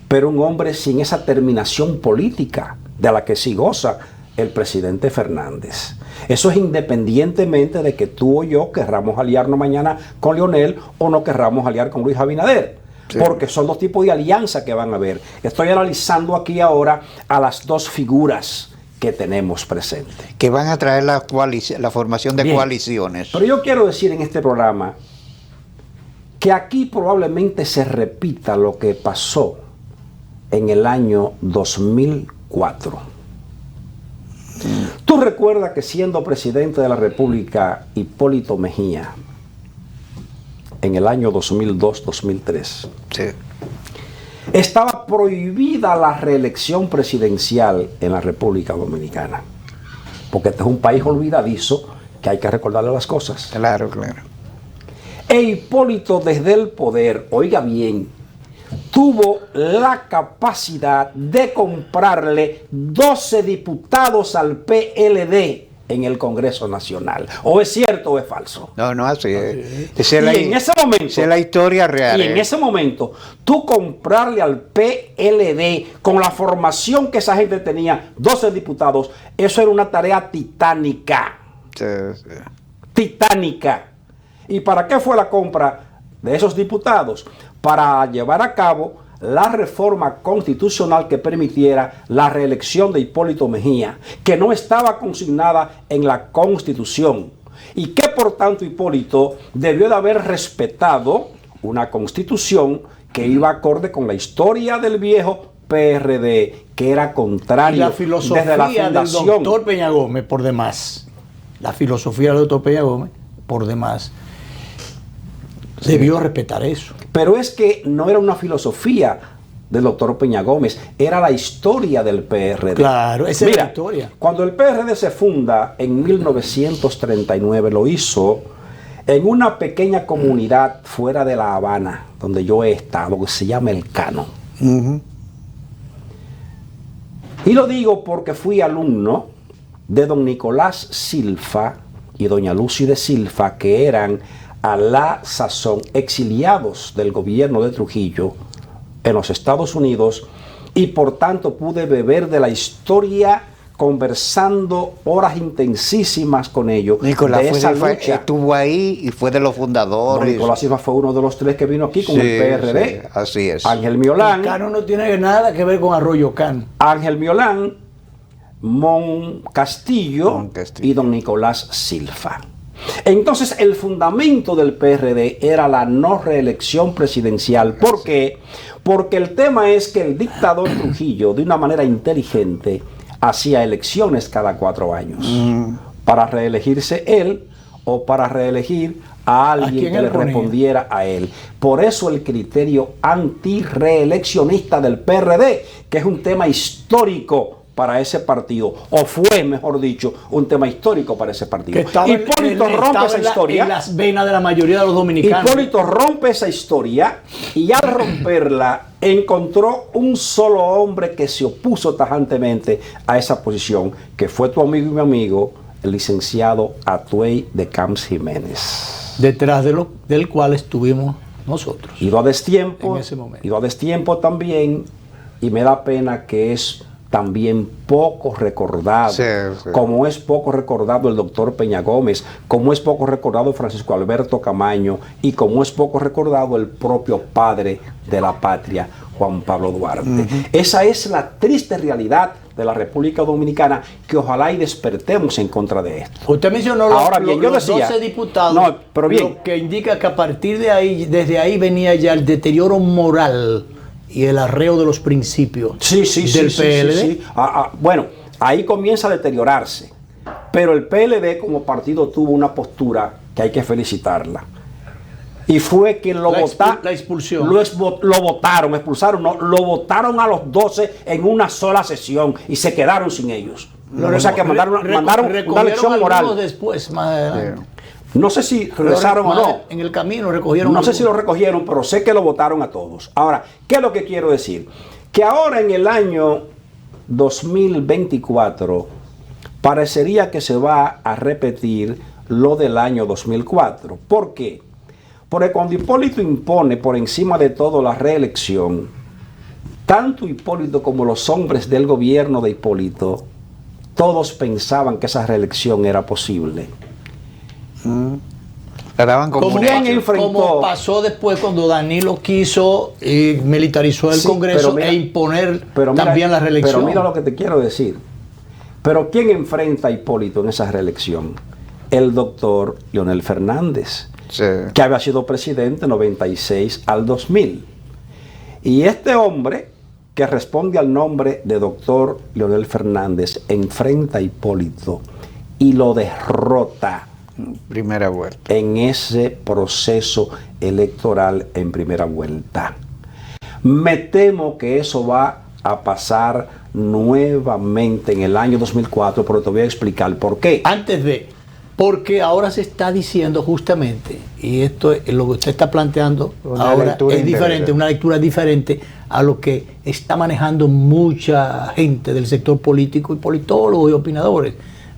[SPEAKER 4] pero un hombre sin esa terminación política de la que sí goza el presidente Fernández. Eso es independientemente de que tú o yo querramos aliarnos mañana con Lionel o no querramos aliar con Luis Abinader.
[SPEAKER 3] Sí.
[SPEAKER 4] Porque son dos tipos de alianza que van a haber. Estoy analizando aquí ahora a las dos figuras que tenemos presentes.
[SPEAKER 3] Que van a traer la formación de
[SPEAKER 4] Bien.
[SPEAKER 3] coaliciones.
[SPEAKER 4] Pero yo quiero decir en este programa que aquí probablemente se repita lo que pasó en el año 2004. Tú recuerdas que siendo presidente de la República Hipólito Mejía, en el año 2002-2003,
[SPEAKER 3] Sí.
[SPEAKER 4] estaba prohibida la reelección presidencial en la República Dominicana. Porque este es un país olvidadizo que hay que recordarle las cosas.
[SPEAKER 3] Claro, claro.
[SPEAKER 4] E Hipólito desde el poder, oiga bien, tuvo la capacidad de comprarle 12 diputados al PLD en el Congreso Nacional. ¿O es cierto o es falso?
[SPEAKER 3] No, así es.
[SPEAKER 4] Y en ese momento,
[SPEAKER 3] Esa es la historia real.
[SPEAKER 4] y en ese momento, tú comprarle al PLD con la formación que esa gente tenía, 12 diputados, eso era una tarea titánica.
[SPEAKER 3] Sí, sí.
[SPEAKER 4] Titánica. ¿Y para qué fue la compra de esos diputados? Para llevar a cabo la reforma constitucional que permitiera la reelección de Hipólito Mejía, que no estaba consignada en la Constitución, y que por tanto Hipólito debió de haber respetado una Constitución que iba acorde con la historia del viejo PRD, que era
[SPEAKER 2] Y
[SPEAKER 4] contrario
[SPEAKER 2] la filosofía
[SPEAKER 4] desde la
[SPEAKER 2] del
[SPEAKER 4] fundación.
[SPEAKER 2] doctor Peña Gómez, por demás. La filosofía del doctor Peña Gómez, por demás. Debió respetar eso.
[SPEAKER 4] Pero es que no era una filosofía del doctor Peña Gómez, era la historia del PRD.
[SPEAKER 2] Claro, esa es la historia.
[SPEAKER 4] Cuando el PRD se funda en 1939, lo hizo en una pequeña comunidad fuera de La Habana, donde yo he estado, que se llama El Cano. Y lo digo porque fui alumno de don Nicolás Silfa y doña Lucy de Silfa, que eran a la sazón exiliados del gobierno de Trujillo en los Estados Unidos, y por tanto pude beber de la historia conversando horas intensísimas con ellos.
[SPEAKER 3] Nicolás
[SPEAKER 4] de esa lucha.
[SPEAKER 3] estuvo ahí y fue de los
[SPEAKER 4] Don
[SPEAKER 3] fundadores.
[SPEAKER 4] Nicolás Silva fue uno de los tres que vino aquí con
[SPEAKER 3] Sí,
[SPEAKER 4] el PRD.
[SPEAKER 3] sí, así es.
[SPEAKER 4] Ángel Miolán.
[SPEAKER 2] El Cano no tiene nada que ver con Arroyo Cano.
[SPEAKER 4] Ángel Miolán, Mon Castillo,
[SPEAKER 3] Mon Castillo.
[SPEAKER 4] y don Nicolás Silva. Entonces el fundamento del PRD era la no reelección presidencial. ¿Por qué? Porque el tema es que el dictador Trujillo, de una manera inteligente, hacía elecciones cada 4 años para reelegirse él o para reelegir a alguien
[SPEAKER 2] quién
[SPEAKER 4] que
[SPEAKER 2] él
[SPEAKER 4] le
[SPEAKER 2] ponía?
[SPEAKER 4] respondiera a él. Por eso el criterio antirreeleccionista del PRD, que es un tema histórico para ese partido, o fue, mejor dicho, un tema histórico para ese partido.
[SPEAKER 2] Que estaba
[SPEAKER 4] Hipólito rompe
[SPEAKER 2] estaba
[SPEAKER 4] esa
[SPEAKER 2] en
[SPEAKER 4] historia.
[SPEAKER 2] las venas de la mayoría de los dominicanos.
[SPEAKER 4] Hipólito rompe esa historia, y al romperla encontró un solo hombre que se opuso tajantemente a esa posición, que fue tu amigo y mi amigo, el licenciado Atuey de Camps Jiménez.
[SPEAKER 2] Detrás del cual estuvimos nosotros.
[SPEAKER 4] Ido a destiempo,
[SPEAKER 2] En ese momento.
[SPEAKER 4] ido a destiempo también, y me da pena que es también poco recordado,
[SPEAKER 3] Sí, sí.
[SPEAKER 4] como es poco recordado el doctor Peña Gómez, como es poco recordado Francisco Alberto Camaño, y como es poco recordado el propio padre de la patria, Juan Pablo Duarte. Esa es la triste realidad de la República Dominicana, que ojalá y despertemos en contra de esto.
[SPEAKER 2] Usted mencionó
[SPEAKER 4] Ahora bien, yo
[SPEAKER 2] los
[SPEAKER 4] decía-
[SPEAKER 2] 12 diputados,
[SPEAKER 4] No, pero bien.
[SPEAKER 2] lo que indica que a partir de ahí, desde ahí venía ya el deterioro moral y el arreo de los principios del PLD.
[SPEAKER 4] Bueno, ahí comienza a deteriorarse, pero el PLD como partido tuvo una postura que hay que felicitarla. Y fue que lo
[SPEAKER 2] La
[SPEAKER 4] votaron.
[SPEAKER 2] expulsión.
[SPEAKER 4] Lo votaron, expulsaron, no, lo votaron a los 12 en una sola sesión y se quedaron sin ellos. O sea que mandaron una
[SPEAKER 2] recogieron
[SPEAKER 4] lección moral.
[SPEAKER 2] algunos después, más adelante.
[SPEAKER 4] No sé si regresaron o no.
[SPEAKER 2] En el camino recogieron
[SPEAKER 4] No sé si lo
[SPEAKER 2] algunos.
[SPEAKER 4] recogieron, pero sé que lo votaron a todos. Ahora, ¿qué es lo que quiero decir? Que ahora en el año 2024 parecería que se va a repetir lo del año 2004. ¿Por qué? Porque cuando Hipólito impone por encima de todo la reelección, tanto Hipólito como los hombres del gobierno de Hipólito, todos pensaban que esa reelección era posible.
[SPEAKER 3] La daban como
[SPEAKER 2] Como,
[SPEAKER 3] un hecho.
[SPEAKER 2] como pasó después cuando Danilo quiso militarizó el
[SPEAKER 4] Sí,
[SPEAKER 2] Congreso
[SPEAKER 4] pero mira,
[SPEAKER 2] e imponer
[SPEAKER 4] pero mira,
[SPEAKER 2] también la reelección.
[SPEAKER 4] Pero mira lo que te quiero decir. Pero ¿quién enfrenta a Hipólito en esa reelección? El doctor Leonel Fernández,
[SPEAKER 3] Sí.
[SPEAKER 4] que había sido presidente 96 al 2000. Y este hombre, que responde al nombre de doctor Leonel Fernández, enfrenta a Hipólito y lo derrota
[SPEAKER 3] Primera vuelta.
[SPEAKER 4] en ese proceso electoral en primera vuelta. Me temo que eso va a pasar nuevamente en el año 2004, pero te voy a explicar por qué.
[SPEAKER 2] Porque ahora se está diciendo justamente, y esto es lo que usted está planteando
[SPEAKER 3] Una
[SPEAKER 2] ahora
[SPEAKER 3] lectura
[SPEAKER 2] es diferente,
[SPEAKER 3] interesante.
[SPEAKER 2] una lectura diferente a lo que está manejando mucha gente del sector político y politólogos y opinadores,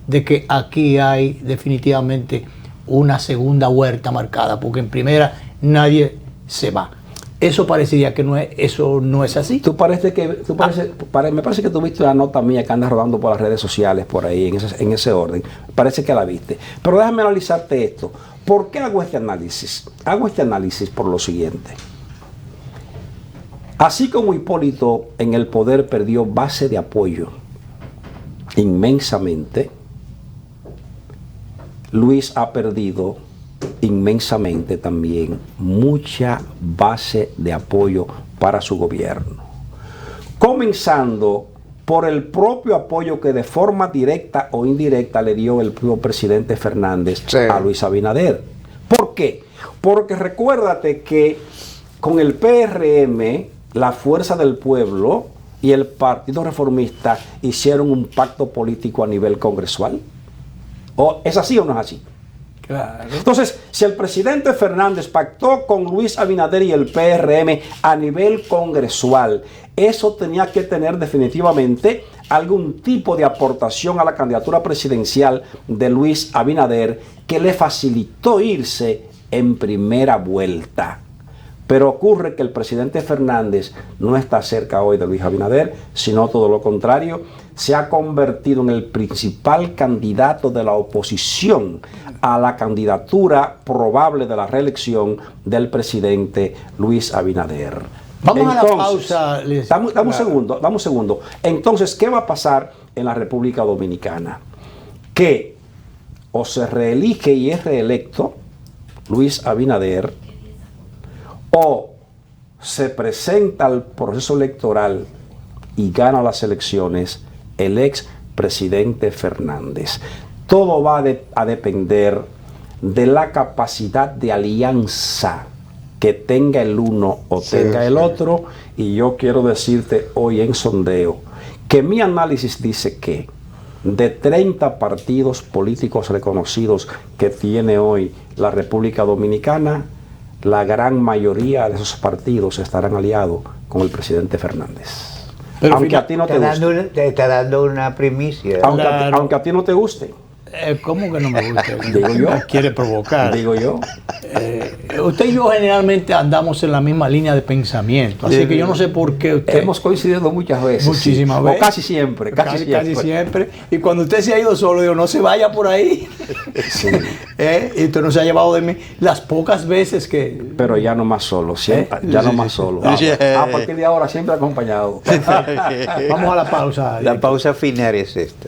[SPEAKER 2] de que aquí hay definitivamente una segunda vuelta marcada, porque en primera nadie se va. Eso parecería que eso no es así.
[SPEAKER 4] Me parece que tú viste una nota mía que anda rodando por las redes sociales por ahí, en ese orden. Parece que la viste. Pero déjame analizarte esto. ¿Por qué hago este análisis? Hago este análisis por lo siguiente. Así como Hipólito en el poder perdió base de apoyo inmensamente, Luis ha perdido inmensamente también mucha base de apoyo para su gobierno. Comenzando por el propio apoyo que de forma directa o indirecta le dio el propio presidente Fernández a Luis Abinader. ¿Por qué? Porque recuérdate que con el PRM, la Fuerza del Pueblo y el Partido Reformista hicieron un pacto político a nivel congresual. ¿O es así o no es así?
[SPEAKER 2] Claro.
[SPEAKER 4] Entonces, si el presidente Fernández pactó con Luis Abinader y el PRM a nivel congresual, eso tenía que tener definitivamente algún tipo de aportación a la candidatura presidencial de Luis Abinader que le facilitó irse en primera vuelta. Pero ocurre que el presidente Fernández no está cerca hoy de Luis Abinader, sino todo lo contrario, se ha convertido en el principal candidato de la oposición a la candidatura probable de la reelección del presidente Luis Abinader.
[SPEAKER 2] Vamos a la pausa.
[SPEAKER 4] Dame un segundo. Entonces, ¿qué va a pasar en la República Dominicana? Que o se reelige y es reelecto Luis Abinader, o se presenta al proceso electoral y gana las elecciones el ex presidente Fernández. Todo va a depender de la capacidad de alianza que tenga el uno o tenga el otro. Y yo quiero decirte hoy en sondeo que mi análisis dice que de 30 partidos políticos reconocidos que tiene hoy la República Dominicana, la gran mayoría de esos partidos estarán aliados con el presidente Fernández.
[SPEAKER 2] Pero
[SPEAKER 4] aunque a ti no te guste.
[SPEAKER 3] Te está dando una primicia.
[SPEAKER 4] Aunque a ti no te guste.
[SPEAKER 2] ¿Cómo que no me gusta?
[SPEAKER 4] Digo yo.
[SPEAKER 2] Quiere provocar.
[SPEAKER 4] Digo yo.
[SPEAKER 2] Usted y yo generalmente andamos en la misma línea de pensamiento, así que yo no sé por qué usted...
[SPEAKER 4] Hemos coincidido muchas veces.
[SPEAKER 2] Muchísimas veces.
[SPEAKER 4] O casi siempre.
[SPEAKER 2] Casi siempre. Y cuando usted se ha ido solo, digo, no se vaya por ahí.
[SPEAKER 4] Sí.
[SPEAKER 2] Y usted no se ha llevado de mí las pocas veces que...
[SPEAKER 4] Pero ya no más solo. Siempre, ya no más solo. A partir de ahora siempre acompañado.
[SPEAKER 2] Vamos a la pausa.
[SPEAKER 3] La pausa final es esta.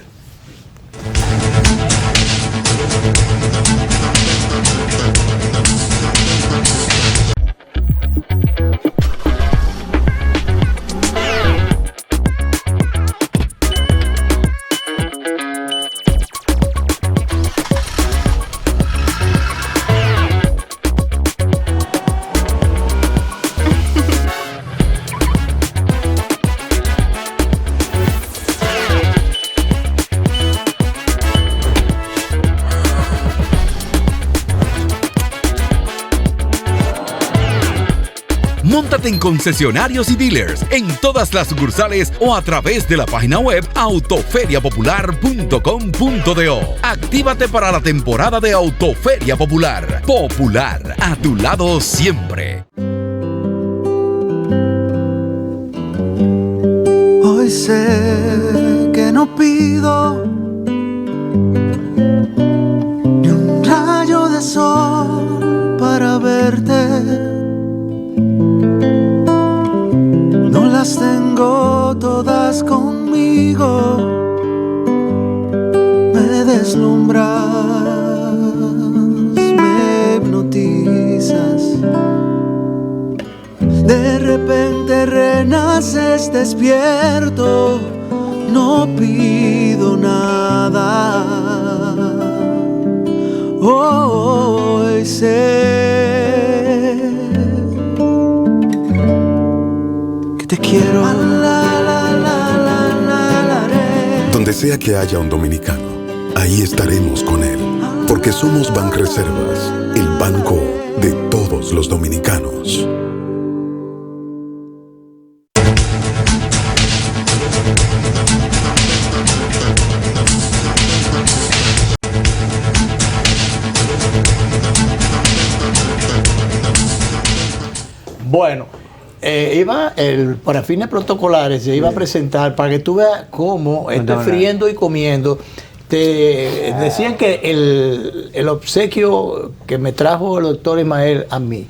[SPEAKER 6] Móntate en concesionarios y dealers en todas las sucursales o a través de la página web autoferiapopular.com.do. Actívate para la temporada de Autoferia Popular. Popular, a tu lado siempre.
[SPEAKER 7] Hoy sé que no pido ni un rayo de sol deslumbras, me hipnotizas. De repente renaces despierto, no pido nada. Hoy sé que te quiero.
[SPEAKER 8] Donde sea que haya un dominicano, ahí estaremos con él, porque somos Banreservas, el banco de todos los dominicanos.
[SPEAKER 2] Bueno, para fines protocolares se iba a presentar para que tú veas cómo estoy friendo y comiendo. Te decían que el obsequio que me trajo el doctor Ismael a mí,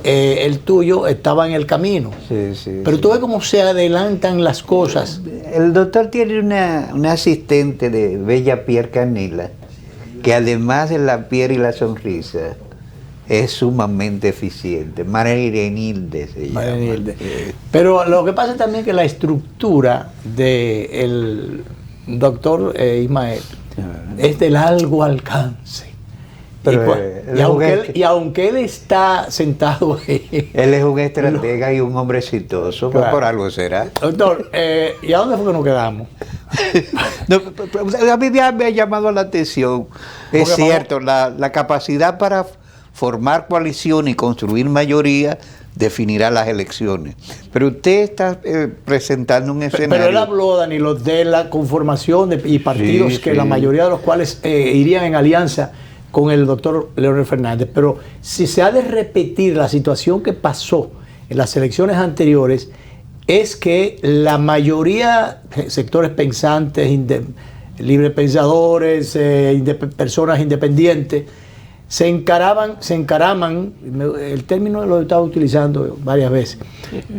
[SPEAKER 2] el tuyo estaba en el camino.
[SPEAKER 3] Sí,
[SPEAKER 2] pero tú ves cómo se adelantan las cosas.
[SPEAKER 3] El doctor tiene una asistente de Bella Pierre Canela, que además de la piel y la sonrisa, es sumamente eficiente. María Irenilde se llama.
[SPEAKER 2] Pero lo que pasa también es que la estructura del doctor Ismael es de largo alcance.
[SPEAKER 3] Pero
[SPEAKER 2] y aunque él está sentado ahí,
[SPEAKER 3] él es un estratega y un hombre exitoso, pues por algo será.
[SPEAKER 2] Doctor, ¿y a dónde fue que nos quedamos?
[SPEAKER 3] A mí me ha llamado la atención. Es cierto, la capacidad para formar coalición y construir mayoría definirá las elecciones. Pero usted está presentando un escenario.
[SPEAKER 2] Pero él habló, Danilo, de la conformación y partidos que la mayoría de los cuales irían en alianza con el doctor Leonel Fernández. Pero si se ha de repetir la situación que pasó en las elecciones anteriores, es que la mayoría, sectores pensantes, librepensadores, personas independientes, se encaraman, el término lo he estado utilizando varias veces,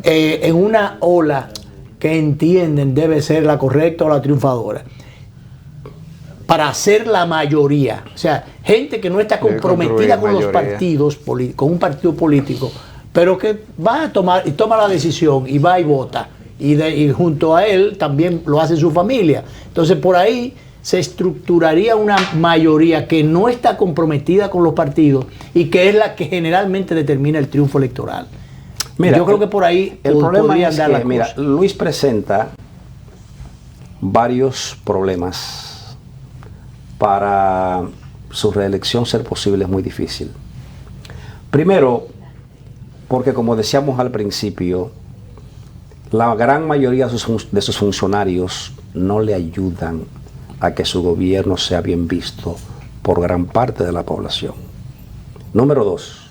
[SPEAKER 2] en una ola que entienden debe ser la correcta o la triunfadora, para hacer la mayoría. O sea, gente que no está comprometida con los partidos, con un partido político, pero que va a tomar y toma la decisión y va y vota. Y junto a él también lo hace su familia. Entonces por ahí se estructuraría una mayoría que no está comprometida con los partidos y que es la que generalmente determina el triunfo electoral. Mira, yo creo que por ahí
[SPEAKER 4] el problema es que, mira, Luis presenta varios problemas. Para su reelección ser posible es muy difícil. Primero, porque como decíamos al principio, la gran mayoría de sus funcionarios no le ayudan a que su gobierno sea bien visto por gran parte de la población. Número 2,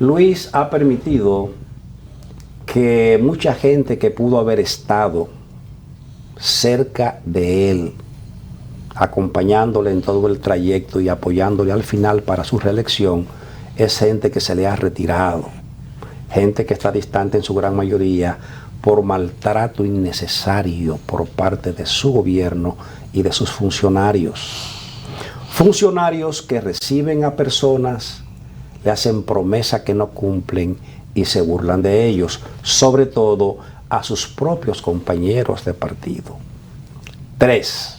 [SPEAKER 4] Luis ha permitido que mucha gente que pudo haber estado cerca de él, acompañándole en todo el trayecto y apoyándole al final para su reelección, es gente que se le ha retirado, gente que está distante en su gran mayoría por maltrato innecesario por parte de su gobierno y de sus funcionarios. Funcionarios que reciben a personas, le hacen promesas que no cumplen y se burlan de ellos, sobre todo a sus propios compañeros de partido. 3.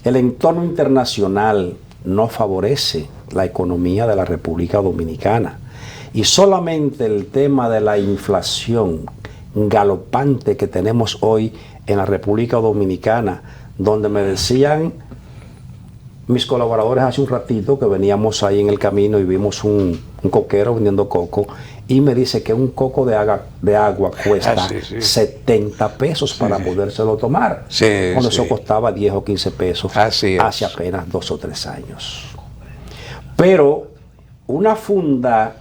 [SPEAKER 4] El entorno internacional no favorece la economía de la República Dominicana y solamente el tema de la inflación galopante que tenemos hoy en la República Dominicana, donde me decían mis colaboradores hace un ratito que veníamos ahí en el camino y vimos un coquero vendiendo coco y me dice que un coco de agua cuesta 70 pesos para podérselo tomar, cuando eso costaba 10 o 15 pesos hace apenas 2 o 3 años. Pero una funda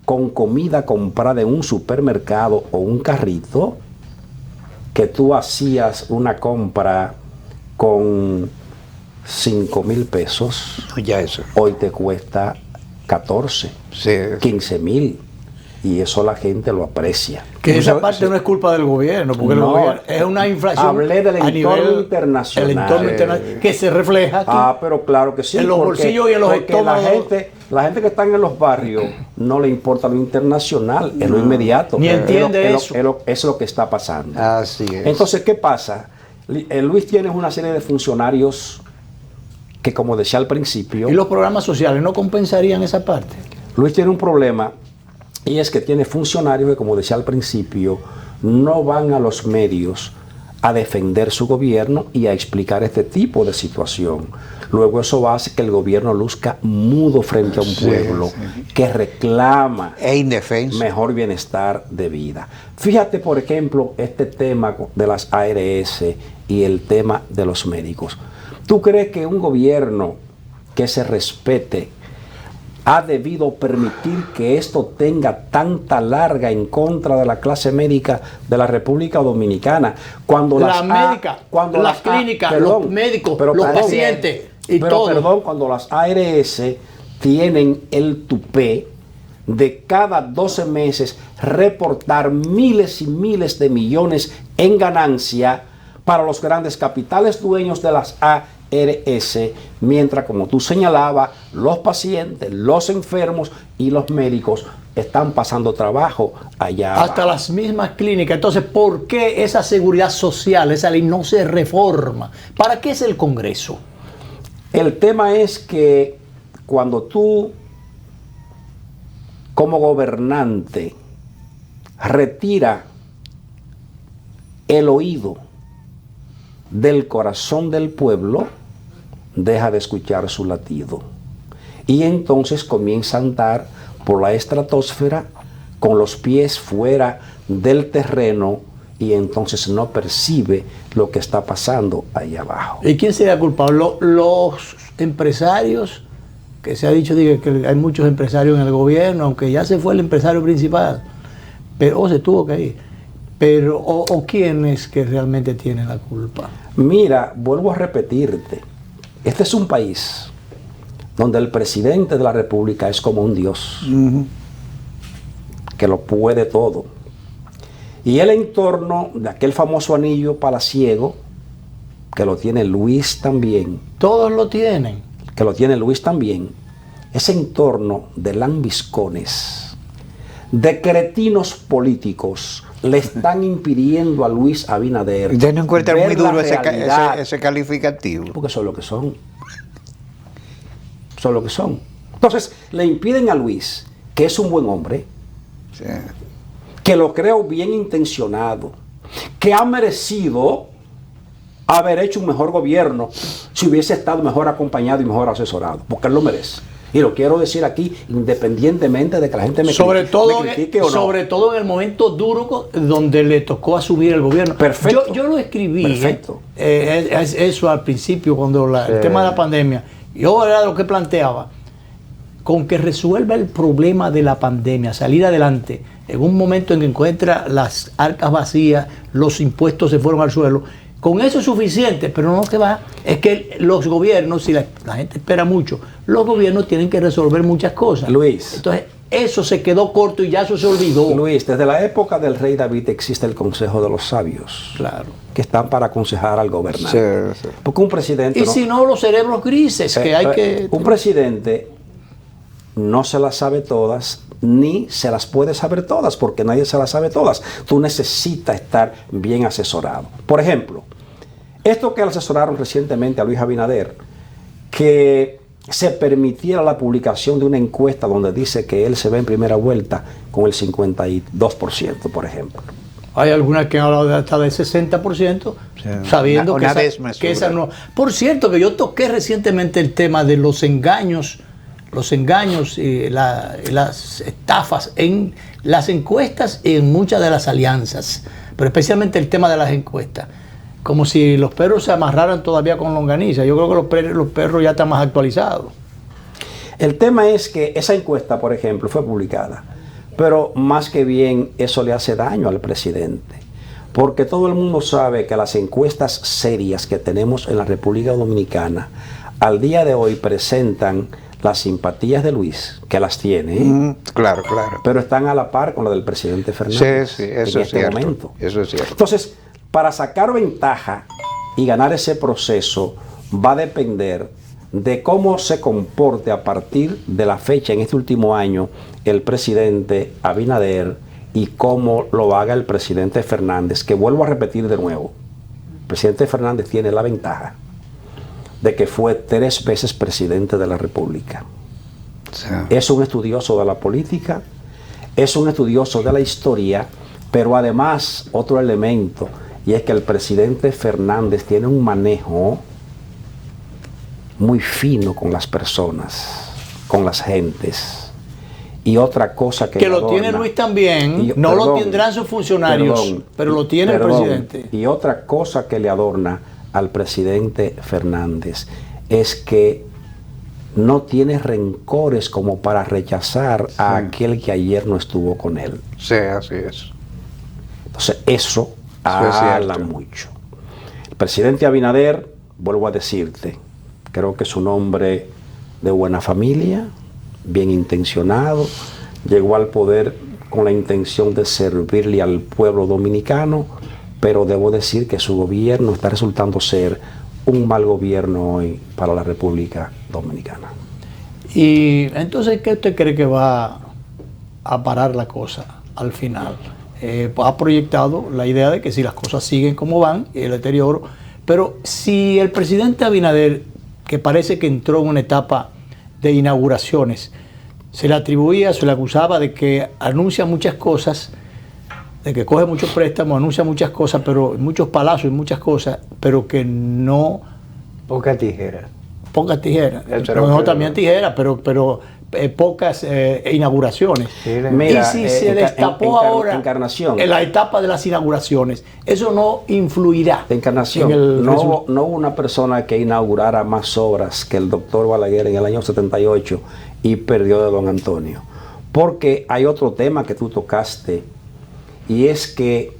[SPEAKER 4] con comida comprada en un supermercado o un carrito, que tú hacías una compra con 5,000 pesos,
[SPEAKER 3] ya eso
[SPEAKER 4] hoy te cuesta 14, 15,000. y eso la gente lo aprecia.
[SPEAKER 2] Que esa parte no es culpa del gobierno, porque
[SPEAKER 4] No,
[SPEAKER 2] el gobierno es una inflación.
[SPEAKER 4] hablé del
[SPEAKER 2] a
[SPEAKER 4] entorno
[SPEAKER 2] nivel
[SPEAKER 4] internacional.
[SPEAKER 2] El entorno internacional que se refleja aquí.
[SPEAKER 4] Pero claro que sí.
[SPEAKER 2] En los bolsillos y en los
[SPEAKER 4] porque
[SPEAKER 2] estómagos.
[SPEAKER 4] la gente que está en los barrios no le importa lo internacional, es lo inmediato.
[SPEAKER 2] Ni entiende eso.
[SPEAKER 4] Es lo que está pasando.
[SPEAKER 3] Así es.
[SPEAKER 4] Entonces, ¿qué pasa? Luis tiene una serie de funcionarios que, como decía al principio,
[SPEAKER 2] ¿Y los programas sociales no compensarían esa parte?
[SPEAKER 4] Luis tiene un problema, y es que tiene funcionarios que, como decía al principio, no van a los medios a defender su gobierno y a explicar este tipo de situación. Luego eso va a hacer que el gobierno luzca mudo frente a un pueblo que reclama
[SPEAKER 3] E indefenso.
[SPEAKER 4] mejor bienestar de vida. Fíjate, por ejemplo, este tema de las ARS y el tema de los médicos. ¿Tú crees que un gobierno que se respete ha debido permitir que esto tenga tanta larga en contra de la clase médica de la República Dominicana? Cuando las
[SPEAKER 2] clínicas, los médicos, los pacientes y todo.
[SPEAKER 4] Perdón, cuando las ARS tienen el tupé de cada 12 meses reportar miles y miles de millones en ganancia para los grandes capitales dueños de las ARS, mientras, como tú señalabas, los pacientes, los enfermos y los médicos están pasando trabajo allá
[SPEAKER 2] Hasta
[SPEAKER 4] abajo.
[SPEAKER 2] las mismas clínicas. Entonces, ¿por qué esa seguridad social, esa ley no se reforma? ¿Para qué es el Congreso?
[SPEAKER 4] El tema es que cuando tú, como gobernante, retira el oído del corazón del pueblo, deja de escuchar su latido. Y entonces comienza a andar por la estratosfera con los pies fuera del terreno y entonces no percibe lo que está pasando ahí abajo.
[SPEAKER 2] ¿Y quién sería culpable? Los empresarios, que se ha dicho que hay muchos empresarios en el gobierno, aunque ya se fue el empresario principal, pero se tuvo que ir. Pero, o quién es que realmente tiene la culpa.
[SPEAKER 4] Mira, vuelvo a repetirte, este es un país donde el presidente de la República es como un dios, que lo puede todo. Y el entorno de aquel famoso anillo palaciego, que lo tiene Luis también,
[SPEAKER 2] Todos lo tienen.
[SPEAKER 4] que lo tiene Luis también, ese entorno de lambiscones, de cretinos políticos, le están impidiendo a Luis Abinader.
[SPEAKER 3] Ustedes no encuentran
[SPEAKER 4] ver
[SPEAKER 3] muy duro
[SPEAKER 4] la realidad,
[SPEAKER 3] ese calificativo.
[SPEAKER 4] porque son lo que son. Son lo que son. Entonces, le impiden a Luis, que es un buen hombre,
[SPEAKER 3] Sí.
[SPEAKER 4] que lo creo bien intencionado, que ha merecido haber hecho un mejor gobierno si hubiese estado mejor acompañado y mejor asesorado, porque él lo merece. Y lo quiero decir aquí, independientemente de que la gente me critique o no.
[SPEAKER 2] Sobre todo en el momento duro donde le tocó asumir el gobierno.
[SPEAKER 4] Perfecto.
[SPEAKER 2] Yo lo escribí,
[SPEAKER 4] Perfecto.
[SPEAKER 2] eso al principio, cuando el tema de la pandemia. Yo era lo que planteaba, con que resuelva el problema de la pandemia, salir adelante, en un momento en que encuentra las arcas vacías, los impuestos se fueron al suelo. Con eso es suficiente, pero no que va, es que los gobiernos, si la gente espera mucho, los gobiernos tienen que resolver muchas cosas.
[SPEAKER 4] Luis.
[SPEAKER 2] Entonces, eso se quedó corto y ya eso se olvidó.
[SPEAKER 4] Luis, desde la época del rey David existe el Consejo de los Sabios,
[SPEAKER 2] Claro.
[SPEAKER 4] que están para aconsejar al gobernante.
[SPEAKER 3] Sí, sí.
[SPEAKER 4] Porque un presidente...
[SPEAKER 2] Y si no, los cerebros grises, que hay que...
[SPEAKER 4] Un presidente no se las sabe todas, ni se las puede saber todas, porque nadie se las sabe todas. Tú necesitas estar bien asesorado. Por ejemplo, esto que asesoraron recientemente a Luis Abinader, que se permitiera la publicación de una encuesta donde dice que él se ve en primera vuelta con el 52%, por ejemplo.
[SPEAKER 2] Hay algunas que han hablado de hasta del 60%, sabiendo
[SPEAKER 3] una
[SPEAKER 2] que esa no... Por cierto, que yo toqué recientemente el tema de los engaños y las estafas en las encuestas y en muchas de las alianzas, pero especialmente el tema de las encuestas. Como si los perros se amarraran todavía con longaniza. Yo creo que los perros ya están más actualizados.
[SPEAKER 4] El tema es que esa encuesta, por ejemplo, fue publicada, pero más que bien eso le hace daño al presidente, porque todo el mundo sabe que las encuestas serias que tenemos en la República Dominicana al día de hoy presentan las simpatías de Luis, que las tiene, ¿eh?
[SPEAKER 3] Claro, claro.
[SPEAKER 4] Pero están a la par con la del presidente Fernández
[SPEAKER 3] Sí, eso
[SPEAKER 4] en
[SPEAKER 3] es
[SPEAKER 4] este
[SPEAKER 3] cierto.
[SPEAKER 4] momento.
[SPEAKER 3] Eso es cierto.
[SPEAKER 4] Entonces, para sacar ventaja y ganar ese proceso va a depender de cómo se comporte a partir de la fecha en este último año el presidente Abinader y cómo lo haga el presidente Fernández, que vuelvo a repetir de nuevo, el presidente Fernández tiene la ventaja de que fue 3 veces presidente de la República.
[SPEAKER 3] Sí.
[SPEAKER 4] Es un estudioso de la política, es un estudioso de la historia, pero además otro elemento, y es que el presidente Fernández tiene un manejo muy fino con las personas, con las gentes. Y otra cosa que
[SPEAKER 2] lo
[SPEAKER 4] adorna,
[SPEAKER 2] tiene Luis también,
[SPEAKER 4] y-
[SPEAKER 2] no
[SPEAKER 4] perdón,
[SPEAKER 2] lo tendrán sus funcionarios,
[SPEAKER 4] perdón,
[SPEAKER 2] pero lo tiene
[SPEAKER 4] perdón,
[SPEAKER 2] el presidente.
[SPEAKER 4] Y otra cosa que le adorna al presidente Fernández es que no tiene rencores como para rechazar a aquel que ayer no estuvo con él.
[SPEAKER 3] Sí, así es.
[SPEAKER 4] Entonces eso
[SPEAKER 3] es
[SPEAKER 4] habla
[SPEAKER 3] cierto.
[SPEAKER 4] mucho. El presidente Abinader, vuelvo a decirte, creo que es un hombre de buena familia, bien intencionado, llegó al poder con la intención de servirle al pueblo dominicano, pero debo decir que su gobierno está resultando ser un mal gobierno hoy para la República Dominicana.
[SPEAKER 2] Y entonces, ¿qué usted cree que va a parar la cosa al final? Ha proyectado la idea de que si las cosas siguen como van, el deterioro, pero si el presidente Abinader, que parece que entró en una etapa de inauguraciones, se le atribuía, se le acusaba de que anuncia muchas cosas, de que coge muchos préstamos, anuncia muchas cosas, pero muchos palacios y muchas cosas, pero que no...
[SPEAKER 3] Poca tijera.
[SPEAKER 2] Pocas tijeras.
[SPEAKER 3] Eso era
[SPEAKER 2] No,
[SPEAKER 3] lo que-
[SPEAKER 2] también tijeras, pero pocas inauguraciones.
[SPEAKER 4] Mira,
[SPEAKER 2] y si se
[SPEAKER 4] enca-
[SPEAKER 2] destapó
[SPEAKER 4] encar-
[SPEAKER 2] ahora
[SPEAKER 4] Encarnación.
[SPEAKER 2] en la etapa de las inauguraciones, eso no influirá.
[SPEAKER 4] Encarnación,
[SPEAKER 2] en el
[SPEAKER 4] no
[SPEAKER 2] resultado.
[SPEAKER 4] hubo una persona que inaugurara más obras que el doctor Balaguer en el año 78 y perdió de don Antonio. Porque hay otro tema que tú tocaste, y es que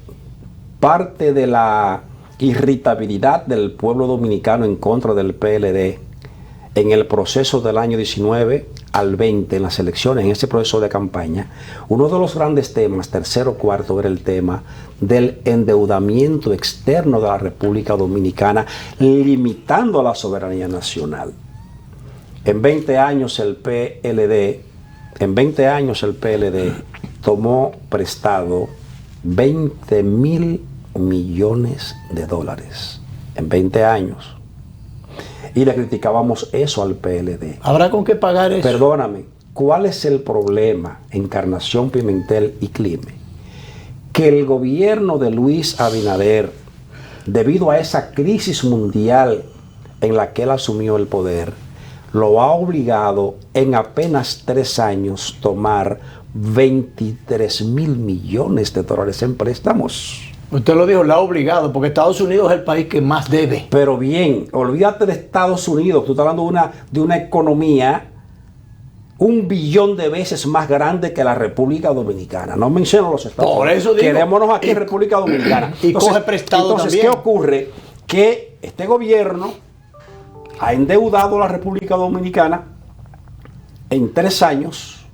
[SPEAKER 4] parte de la irritabilidad del pueblo dominicano en contra del PLD en el proceso del año 19 al 20, en las elecciones, en ese proceso de campaña, uno de los grandes temas, tercero o cuarto, era el tema del endeudamiento externo de la República Dominicana, limitando la soberanía nacional. En 20 años el PLD tomó prestado 20.000 millones de dólares en 20 años. Y le criticábamos eso al PLD.
[SPEAKER 2] ¿Habrá con qué pagar eso?
[SPEAKER 4] Perdóname, ¿cuál es el problema, Encarnación Pimentel y Clime? Que el gobierno de Luis Abinader, debido a esa crisis mundial en la que él asumió el poder, lo ha obligado en apenas 3 años tomar 23.000 millones de dólares en préstamos.
[SPEAKER 2] Usted lo dijo, la ha obligado, porque Estados Unidos es el país que más debe.
[SPEAKER 4] Pero bien, olvídate de Estados Unidos, tú estás hablando de una economía 1 billón de veces más grande que la República Dominicana. No menciono los Estados
[SPEAKER 2] Por
[SPEAKER 4] Unidos.
[SPEAKER 2] eso digo,
[SPEAKER 4] Quedémonos aquí en República Dominicana.
[SPEAKER 2] y coge prestado
[SPEAKER 4] entonces,
[SPEAKER 2] también.
[SPEAKER 4] ¿qué ocurre? Que este gobierno ha endeudado a la República Dominicana en 3 años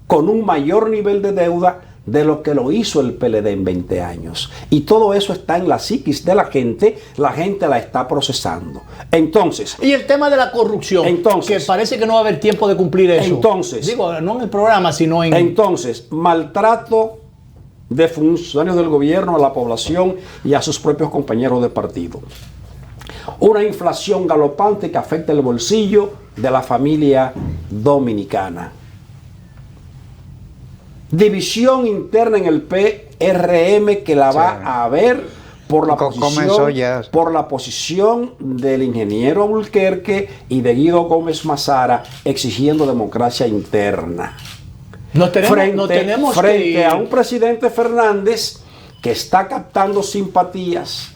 [SPEAKER 4] con un mayor nivel de deuda de lo que lo hizo el PLD en 20 años. Y todo eso está en la psiquis de la gente la está procesando. Entonces,
[SPEAKER 2] Y el tema de la corrupción,
[SPEAKER 4] Entonces-
[SPEAKER 2] que parece que no va a haber tiempo de cumplir eso.
[SPEAKER 4] Entonces-
[SPEAKER 2] digo, no en el programa, sino en...
[SPEAKER 4] entonces, maltrato de funcionarios del gobierno a la población y a sus propios compañeros de partido. Una inflación galopante que afecta el bolsillo de la familia dominicana. División interna en el PRM que la va a haber por la
[SPEAKER 3] Comenzó ya.
[SPEAKER 4] posición, por la posición del ingeniero Albuquerque y de Guido Gómez Mazara exigiendo democracia interna.
[SPEAKER 2] no tenemos que
[SPEAKER 4] frente
[SPEAKER 2] ir.
[SPEAKER 4] a un presidente Fernández que está captando simpatías,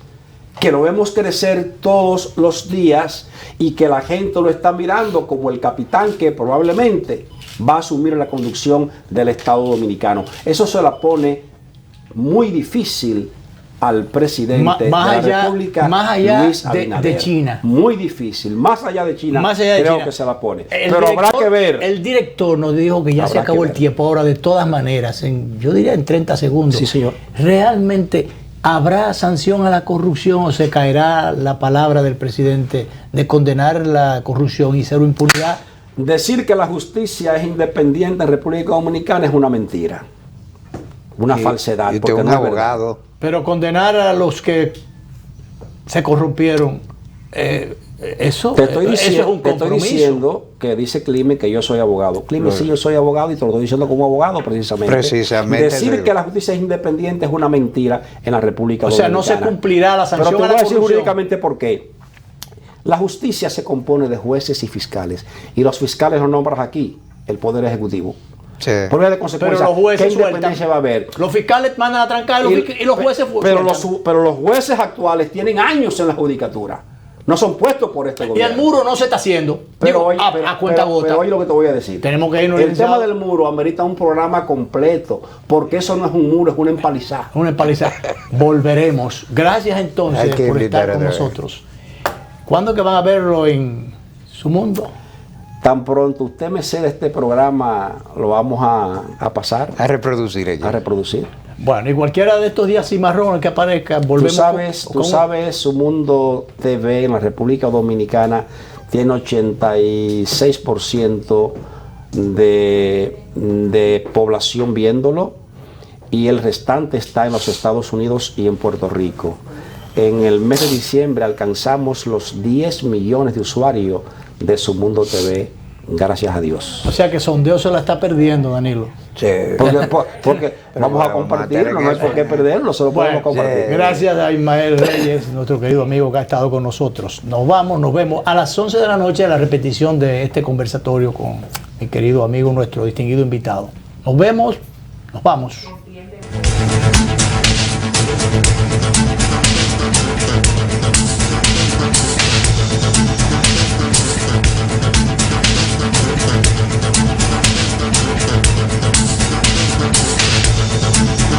[SPEAKER 4] que lo vemos crecer todos los días y que la gente lo está mirando como el capitán que probablemente va a asumir la conducción del Estado Dominicano. Eso se la pone muy difícil al presidente
[SPEAKER 2] Más
[SPEAKER 4] de la
[SPEAKER 2] allá-
[SPEAKER 4] República,
[SPEAKER 2] más allá
[SPEAKER 4] Luis
[SPEAKER 2] de
[SPEAKER 4] Abinader.
[SPEAKER 2] China.
[SPEAKER 4] Muy difícil, más allá de China,
[SPEAKER 2] Más allá de
[SPEAKER 4] creo
[SPEAKER 2] China.
[SPEAKER 4] que se la pone.
[SPEAKER 2] El
[SPEAKER 4] Pero habrá
[SPEAKER 2] director-
[SPEAKER 4] que ver.
[SPEAKER 2] El director nos dijo que ya
[SPEAKER 4] Habrá
[SPEAKER 2] se acabó
[SPEAKER 4] que
[SPEAKER 2] el
[SPEAKER 4] ver.
[SPEAKER 2] tiempo. Ahora, de todas maneras, yo diría en 30 segundos.
[SPEAKER 4] Sí, señor.
[SPEAKER 2] ¿Realmente habrá sanción a la corrupción o se caerá la palabra del presidente de condenar la corrupción y cero impunidad?
[SPEAKER 4] Decir que la justicia es independiente en República Dominicana es una mentira, una falsedad.
[SPEAKER 3] Y usted
[SPEAKER 4] porque
[SPEAKER 3] es un
[SPEAKER 4] no es verdad.
[SPEAKER 3] abogado.
[SPEAKER 2] Pero condenar a los que se corrompieron, eso,
[SPEAKER 4] Te estoy
[SPEAKER 2] eso es
[SPEAKER 4] diciendo,
[SPEAKER 2] un
[SPEAKER 4] te estoy
[SPEAKER 2] compromiso.
[SPEAKER 4] diciendo que dice Clime que yo soy abogado. Clime, sí, yo soy abogado y te lo estoy diciendo como abogado precisamente.
[SPEAKER 3] Precisamente.
[SPEAKER 4] Decir que la justicia es independiente es una mentira en la República
[SPEAKER 2] O sea, no
[SPEAKER 4] Dominicana.
[SPEAKER 2] se cumplirá la
[SPEAKER 4] Pero
[SPEAKER 2] sanción
[SPEAKER 4] te
[SPEAKER 2] a
[SPEAKER 4] voy
[SPEAKER 2] la
[SPEAKER 4] a decir
[SPEAKER 2] corrupción.
[SPEAKER 4] jurídicamente por qué. La justicia se compone de jueces y fiscales. Y los fiscales los nombras aquí, el Poder Ejecutivo.
[SPEAKER 3] Sí.
[SPEAKER 4] Por vía de
[SPEAKER 2] Pero
[SPEAKER 4] consecuencia,
[SPEAKER 2] los
[SPEAKER 4] ¿qué
[SPEAKER 2] jueces
[SPEAKER 4] independencia
[SPEAKER 2] sueltan.
[SPEAKER 4] va a haber?
[SPEAKER 2] Los fiscales mandan a trancar y los jueces
[SPEAKER 4] pero
[SPEAKER 2] sueltan.
[SPEAKER 4] pero los jueces actuales tienen años en la judicatura. No son puestos por este
[SPEAKER 2] Y
[SPEAKER 4] gobierno.
[SPEAKER 2] el muro no se está haciendo.
[SPEAKER 4] Pero
[SPEAKER 2] Digo,
[SPEAKER 4] hoy,
[SPEAKER 2] a cuenta gota.
[SPEAKER 4] pero oye lo que te voy a decir.
[SPEAKER 2] Tenemos que irnos
[SPEAKER 4] El
[SPEAKER 2] organizados.
[SPEAKER 4] tema del muro amerita un programa completo, porque eso no es un muro, es una empalizada.
[SPEAKER 2] Una empaliza. Volveremos. Gracias entonces
[SPEAKER 3] Hay que
[SPEAKER 2] por estar
[SPEAKER 3] invitar
[SPEAKER 2] con
[SPEAKER 3] otra vez.
[SPEAKER 2] nosotros. ¿Cuándo que van a verlo en su mundo?
[SPEAKER 4] Tan pronto usted me cede este programa, lo vamos a pasar,
[SPEAKER 3] A reproducir ella.
[SPEAKER 4] a reproducir.
[SPEAKER 2] Bueno, y cualquiera de estos días cimarrones que aparezca, volvemos.
[SPEAKER 4] Tú sabes, Su Mundo TV en la República Dominicana tiene 86% de población viéndolo y el restante está en los Estados Unidos y en Puerto Rico. En el mes de diciembre alcanzamos los 10 millones de usuarios de Su Mundo TV, gracias a Dios.
[SPEAKER 2] O sea que Sondeo se la está perdiendo, Danilo.
[SPEAKER 3] Sí.
[SPEAKER 4] Porque vamos a compartirlo, no hay por qué perderlo, se lo podemos compartir.
[SPEAKER 2] Gracias a Ismael Reyes, nuestro querido amigo que ha estado con nosotros. Nos vemos a las 11 de la noche, la repetición de este conversatorio con mi querido amigo, nuestro distinguido invitado. Nos vemos, nos vamos.